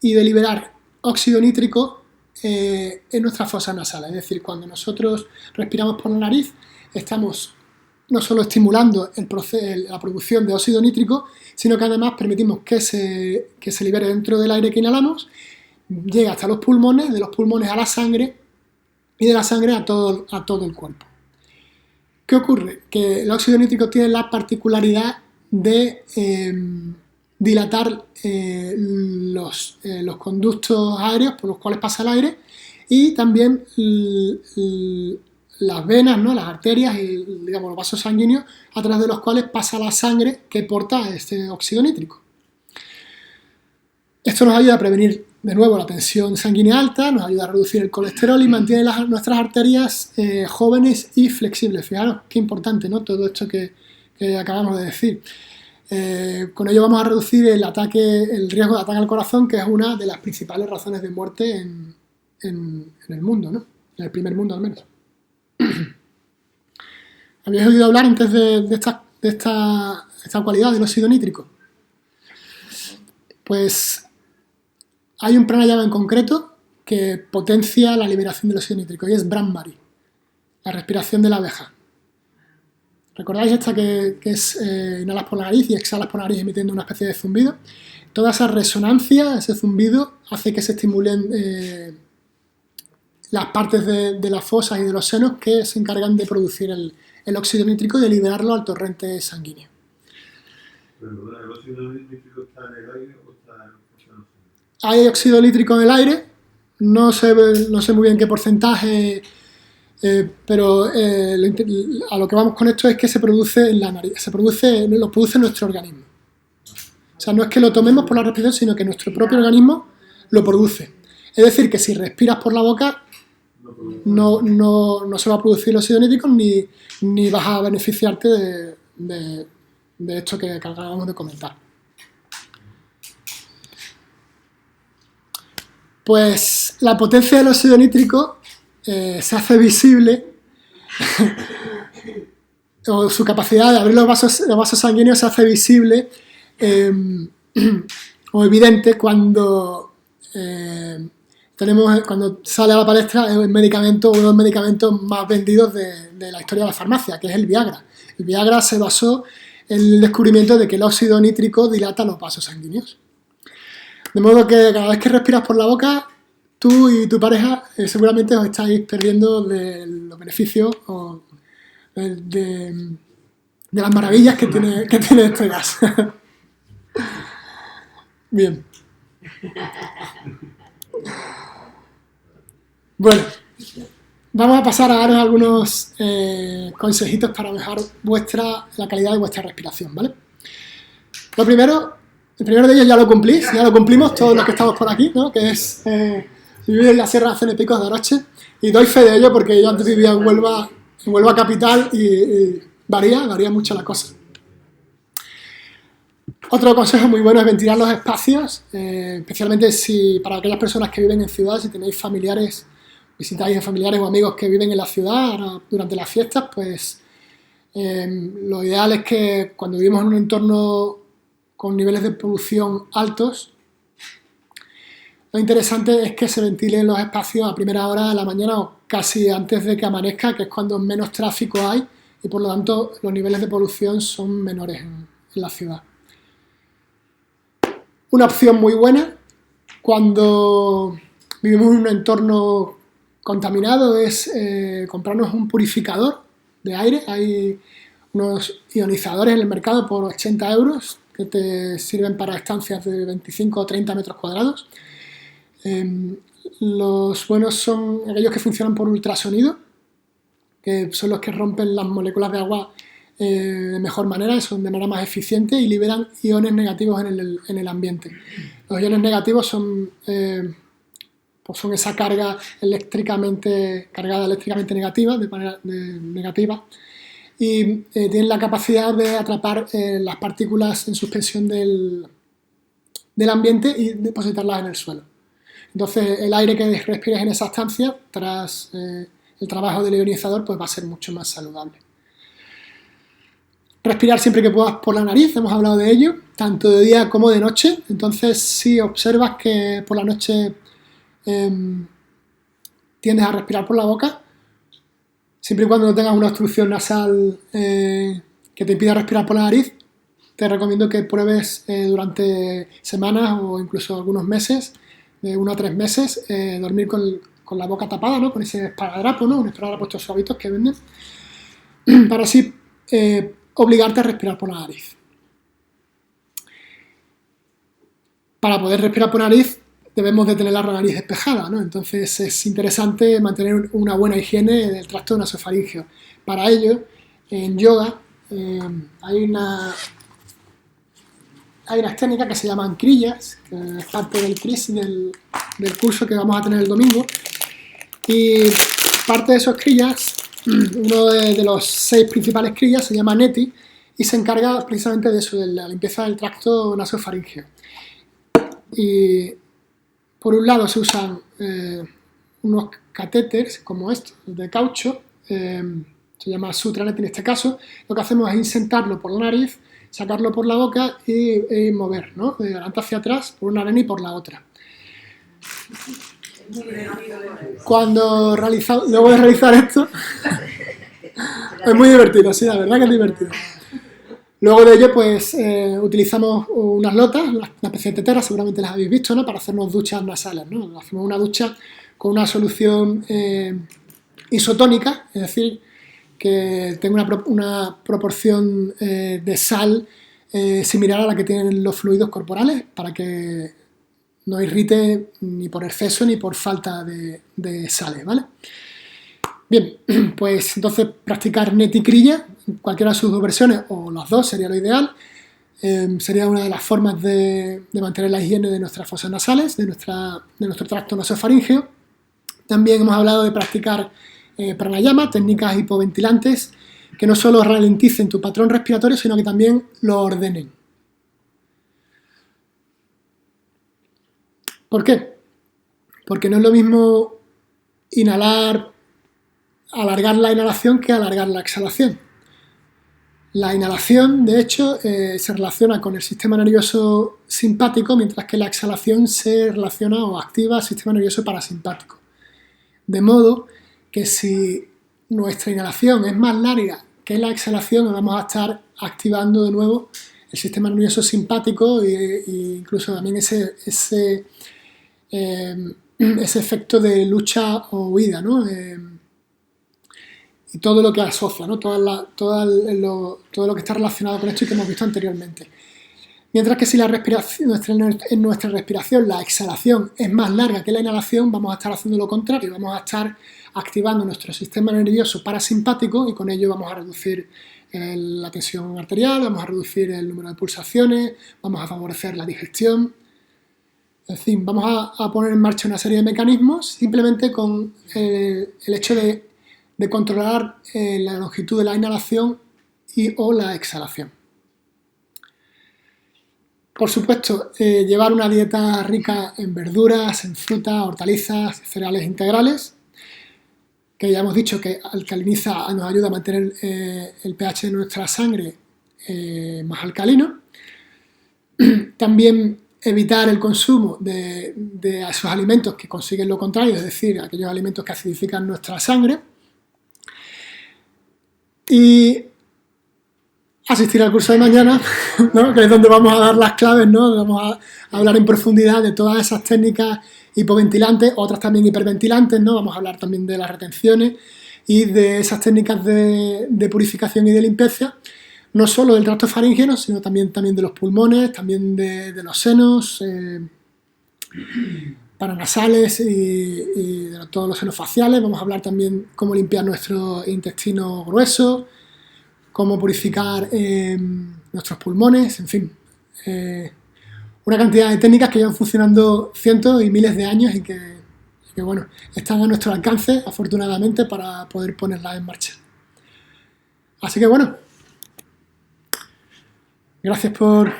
y de liberar óxido nítrico en nuestras fosas nasales. Es decir, cuando nosotros respiramos por la nariz, estamos no solo estimulando la producción de óxido nítrico, sino que además permitimos que se libere dentro del aire que inhalamos, llega hasta los pulmones, de los pulmones a la sangre y de la sangre a todo el cuerpo. ¿Qué ocurre? Que el óxido nítrico tiene la particularidad de dilatar los conductos aéreos por los cuales pasa el aire y también las venas, ¿no?, las arterias y, digamos, los vasos sanguíneos a través de los cuales pasa la sangre que porta este óxido nítrico. Esto nos ayuda a prevenir, de nuevo, la tensión sanguínea alta, nos ayuda a reducir el colesterol y mantiene nuestras arterias jóvenes y flexibles. Fijaros qué importante, ¿no? Todo esto que acabamos de decir. Con ello vamos a reducir el riesgo de ataque al corazón, que es una de las principales razones de muerte en el mundo, ¿no? En el primer mundo, al menos. ¿Habéis oído hablar antes de esta cualidad del óxido nítrico? Pues hay un pranayama en concreto que potencia la liberación del óxido nítrico y es Brahmari, la respiración de la abeja. ¿Recordáis esta que es inhalas por la nariz y exhalas por la nariz emitiendo una especie de zumbido? Toda esa resonancia, ese zumbido, hace que se estimulen las partes de las fosas y de los senos que se encargan de producir el óxido nítrico y de liberarlo al torrente sanguíneo. Pero ¿el óxido nítrico está en el aire o está en el océano? Hay óxido nítrico en el aire, no sé muy bien qué porcentaje, pero a lo que vamos con esto es que se produce en la nariz, lo produce nuestro organismo. O sea, no es que lo tomemos por la respiración, sino que nuestro propio organismo lo produce. Es decir, que si respiras por la boca, no se va a producir el óxido nítrico ni vas a beneficiarte de esto que acabamos de comentar. Pues la potencia del óxido nítrico se hace visible o su capacidad de abrir los vasos sanguíneos se hace visible o evidente cuando sale a la palestra uno de los medicamentos más vendidos de la historia de la farmacia, que es el Viagra. El Viagra se basó en el descubrimiento de que el óxido nítrico dilata los vasos sanguíneos. De modo que cada vez que respiras por la boca, tú y tu pareja seguramente os estáis perdiendo de los beneficios o de las maravillas que tiene este gas. Bien. Bueno, vamos a pasar a daros algunos consejitos para mejorar la calidad de vuestra respiración, ¿vale? El primero de ellos ya lo cumplimos todos los que estamos por aquí, ¿no? Que es vivir en la Sierra de Cenepicos de Oroche, y doy fe de ello porque yo antes vivía en Huelva capital y varía mucho la cosa. Otro consejo muy bueno es ventilar los espacios, especialmente para aquellas personas que viven en ciudad, si tenéis visitáis a familiares o amigos que viven en la ciudad ahora, durante las fiestas, pues lo ideal es que cuando vivimos en un entorno con niveles de polución altos, lo interesante es que se ventilen los espacios a primera hora de la mañana o casi antes de que amanezca, que es cuando menos tráfico hay y por lo tanto los niveles de polución son menores en la ciudad. Una opción muy buena cuando vivimos en un entorno contaminado es comprarnos un purificador de aire. Hay unos ionizadores en el mercado por 80 euros que te sirven para estancias de 25 o 30 metros cuadrados. Los buenos son aquellos que funcionan por ultrasonido, que son los que rompen las moléculas de agua de mejor manera, son de manera más eficiente y liberan iones negativos en el ambiente. Los iones negativos son esa carga cargada eléctricamente negativa, de manera negativa, y tienen la capacidad de atrapar las partículas en suspensión del ambiente y depositarlas en el suelo. Entonces el aire que respires en esa estancia, tras el trabajo del ionizador, pues va a ser mucho más saludable. Respirar siempre que puedas por la nariz, hemos hablado de ello, tanto de día como de noche. Entonces, si observas que por la noche tiendes a respirar por la boca, siempre y cuando no tengas una obstrucción nasal que te impida respirar por la nariz, te recomiendo que pruebes durante semanas o incluso algunos meses, de 1 a 3 meses, dormir con la boca tapada, ¿no? Con ese esparadrapo, ¿no? Un esparadrapo, estos suavitos que venden, para así obligarte a respirar por la nariz. Para poder respirar por nariz debemos de tener la nariz despejada, ¿no? Entonces es interesante mantener una buena higiene del tracto nasofaríngeo. Para ello, en yoga hay hay unas técnicas que se llaman crillas, que es parte del CRIS del curso que vamos a tener el domingo. Y parte de esos crillas, uno de los 6 principales crillas se llama NETI y se encarga precisamente de eso, de la limpieza del tracto nasofaríngeo. Y por un lado se usan unos catéteres como estos de caucho, se llama Sutra-NETI en este caso. Lo que hacemos es insertarlo por la nariz, sacarlo por la boca y mover, ¿no? De adelante hacia atrás por una nariz y por la otra. Luego de realizar esto, es muy divertido, sí, la verdad que es divertido. Luego de ello, pues utilizamos unas lotas, una especie de tetera, seguramente las habéis visto, ¿no? Para hacernos duchas nasales, ¿no? Hacemos una ducha con una solución isotónica, es decir, que tenga una proporción de sal similar a la que tienen los fluidos corporales, para que no irrite ni por exceso ni por falta de sales, ¿vale? Bien, pues entonces practicar NETI crilla, cualquiera de sus 2 versiones, o las 2 sería lo ideal. Sería una de las formas de mantener la higiene de nuestras fosas nasales, de nuestro tracto nasofaríngeo. También hemos hablado de practicar pranayama, técnicas hipoventilantes, que no solo ralenticen tu patrón respiratorio, sino que también lo ordenen. ¿Por qué? Porque no es lo mismo alargar la inhalación que alargar la exhalación. La inhalación, de hecho, se relaciona con el sistema nervioso simpático, mientras que la exhalación se relaciona o activa el sistema nervioso parasimpático. De modo que si nuestra inhalación es más larga que la exhalación, vamos a estar activando de nuevo el sistema nervioso simpático e incluso también ese efecto de lucha o huida, ¿no? Y todo lo que asocia, ¿no? Todo lo que está relacionado con esto y que hemos visto anteriormente. Mientras que si en nuestra respiración la exhalación es más larga que la inhalación, vamos a estar haciendo lo contrario, vamos a estar activando nuestro sistema nervioso parasimpático y con ello vamos a reducir la tensión arterial, vamos a reducir el número de pulsaciones, vamos a favorecer la digestión. En fin, vamos a poner en marcha una serie de mecanismos simplemente con el hecho de controlar la longitud de la inhalación o la exhalación. Por supuesto, llevar una dieta rica en verduras, en frutas, hortalizas, cereales integrales, que ya hemos dicho que alcaliniza, nos ayuda a mantener el pH de nuestra sangre más alcalino. También evitar el consumo de esos alimentos que consiguen lo contrario, es decir, aquellos alimentos que acidifican nuestra sangre. Y asistir al curso de mañana, ¿no? Que es donde vamos a dar las claves, ¿no? Vamos a hablar en profundidad de todas esas técnicas hipoventilantes, otras también hiperventilantes, ¿no? Vamos a hablar también de las retenciones y de esas técnicas de purificación y de limpieza, no solo del tracto faríngeo, sino también de los pulmones, también de los senos, paranasales y de todos los senos faciales. Vamos a hablar también cómo limpiar nuestro intestino grueso, cómo purificar nuestros pulmones, en fin. Una cantidad de técnicas que llevan funcionando cientos y miles de años y que bueno, están a nuestro alcance, afortunadamente, para poder ponerlas en marcha. Así que bueno, gracias por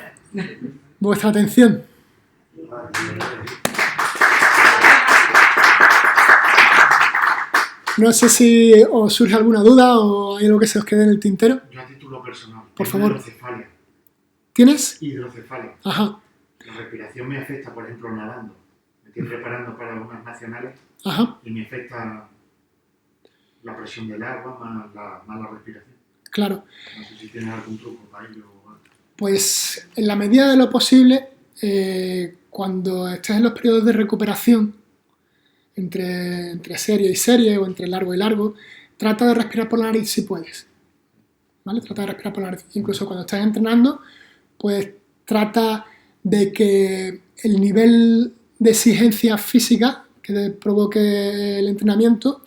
vuestra atención. No sé si os surge alguna duda o hay algo que se os quede en el tintero. Yo a título personal. Por favor. Hidrocefalia. ¿Tienes? Hidrocefalia. Ajá. La respiración me afecta, por ejemplo, nadando. Me estoy preparando para unas nacionales. Ajá. Y me afecta la presión del agua más la respiración. Claro. No sé si tienes algún truco para ello. Pues en la medida de lo posible, cuando estés en los periodos de recuperación, entre serie y serie o entre largo y largo, trata de respirar por la nariz si puedes, ¿vale? Trata de respirar por la nariz. Incluso cuando estés entrenando, pues trata de que el nivel de exigencia física que te provoque el entrenamiento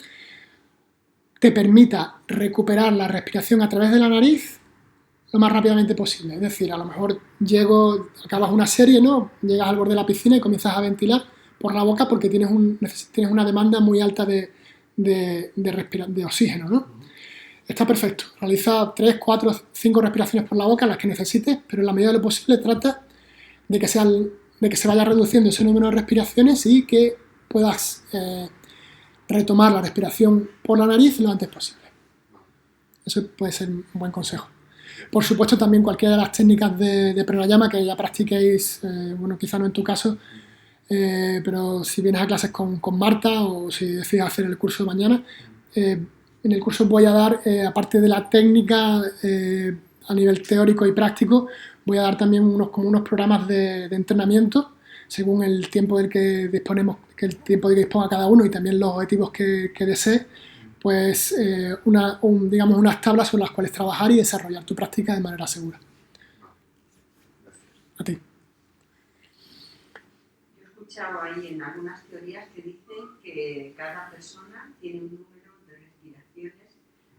te permita recuperar la respiración a través de la nariz lo más rápidamente posible. Es decir, a lo mejor acabas una serie, ¿no? Llegas al borde de la piscina y comienzas a ventilar por la boca porque tienes una demanda muy alta de oxígeno, ¿no? Está perfecto. Realiza 3, 4, 5 respiraciones por la boca, las que necesites, pero en la medida de lo posible trata de que se vaya reduciendo ese número de respiraciones y que puedas retomar la respiración por la nariz lo antes posible. Eso puede ser un buen consejo. Por supuesto, también cualquiera de las técnicas de pranayama que ya practiquéis, bueno, quizá no en tu caso, pero si vienes a clases con Marta o si decides hacer el curso mañana, en el curso voy a dar, aparte de la técnica a nivel teórico y práctico, voy a dar también unos programas de entrenamiento según el tiempo del que disponemos, el tiempo de que disponga cada uno y también los objetivos que desee, pues digamos unas tablas sobre las cuales trabajar y desarrollar tu práctica de manera segura. A ti. Yo he escuchado ahí en algunas teorías que dicen que cada persona tiene un número de respiraciones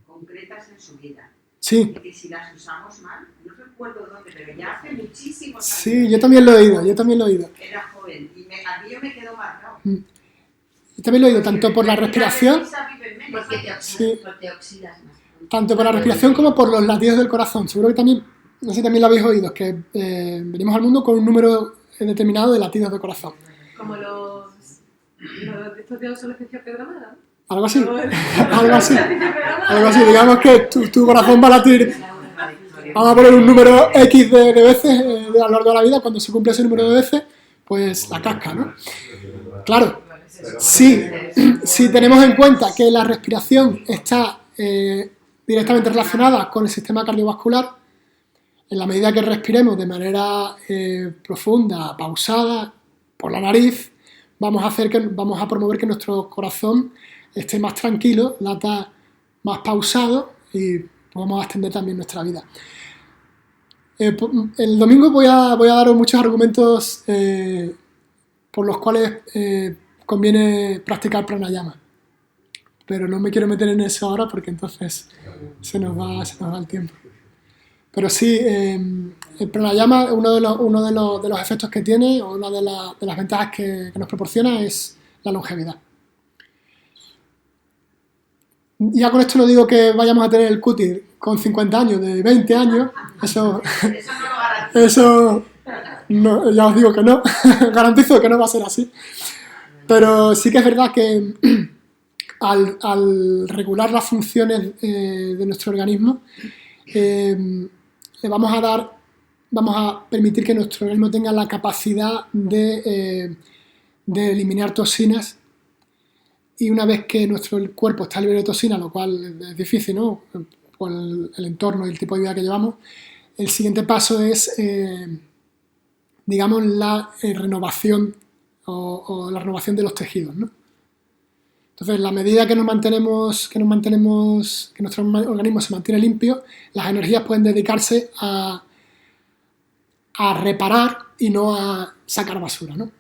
concretas en su vida. Sí. Y que si las usamos mal, no recuerdo dónde, pero ya hace muchísimos años. Sí, yo también lo he oído, Era joven y a mí yo me quedo marcado. Yo también lo he oído, tanto por la respiración, Porque oxidas más. tanto por la respiración como por los latidos del corazón. Seguro que también, no sé si también lo habéis oído, que venimos al mundo con un número determinado de latidos del corazón. Como los estos de obsolescencia programada. Algo así, algo así, digamos que tu corazón va a latir, vamos a poner un número X de veces a lo largo de la vida, cuando se cumple ese número de veces, pues la casca, ¿no? Claro, si tenemos en cuenta que la respiración está directamente relacionada con el sistema cardiovascular, en la medida que respiremos de manera profunda, pausada, por la nariz, vamos a promover que nuestro corazón esté más tranquilo, lata más pausado y podamos extender también nuestra vida. El domingo voy a daros muchos argumentos por los cuales conviene practicar pranayama, pero no me quiero meter en eso ahora porque entonces se nos va el tiempo. Pero sí, el pranayama, uno de los efectos que tiene, o una de las ventajas que nos proporciona es la longevidad. Ya con esto no digo que vayamos a tener el cutis con 50 años, de 20 años, eso no, ya os digo que no, garantizo que no va a ser así. Pero sí que es verdad que al regular las funciones de nuestro organismo, vamos a permitir que nuestro organismo tenga la capacidad de eliminar toxinas. Y una vez que nuestro cuerpo está libre de toxina, lo cual es difícil, ¿no?, por el entorno y el tipo de vida que llevamos, el siguiente paso es, digamos, la renovación o la renovación de los tejidos, ¿no? Entonces, en la medida que nuestro organismo se mantiene limpio, las energías pueden dedicarse a reparar y no a sacar basura, ¿no?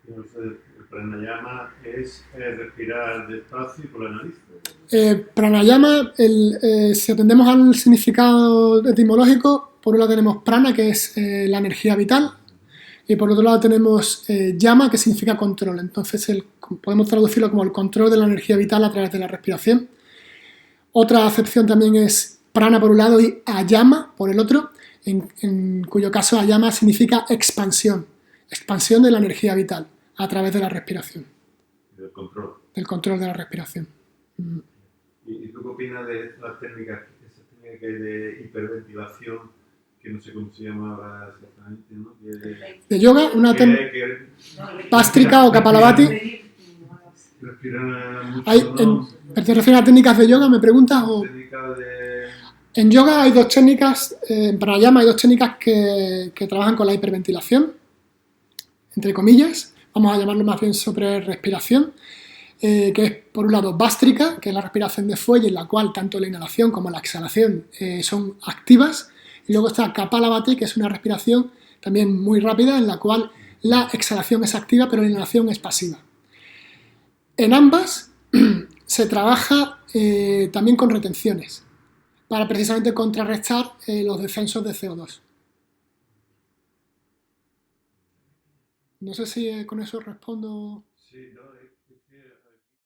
El pranayama es respirar despacio y por la nariz. Pranayama, si atendemos al significado etimológico, por un lado tenemos prana, que es la energía vital, y por otro lado tenemos yama, que significa control. Entonces podemos traducirlo como el control de la energía vital a través de la respiración. Otra acepción también es prana por un lado y ayama por el otro, en cuyo caso ayama significa expansión de la energía vital a través de la respiración. Del control. Del control de la respiración. ¿Y tú qué opinas de esa técnica de hiperventilación, que no sé cómo se llamaba exactamente, ¿no? De yoga, una Bhastrika o Kapalabhati. Respirar mucho, ¿Te refieres a técnicas de yoga, me preguntas? O... En yoga hay dos técnicas, en pranayama hay dos técnicas que trabajan con la hiperventilación, entre comillas, vamos a llamarlo más bien sobre respiración, que es por un lado Bhastrika, que es la respiración de fuelle, en la cual tanto la inhalación como la exhalación son activas, y luego está Kapalabhati, que es una respiración también muy rápida, en la cual la exhalación es activa pero la inhalación es pasiva. En ambas se trabaja también con retenciones, para precisamente contrarrestar los descensos de CO2. No sé si con eso respondo. Sí, no,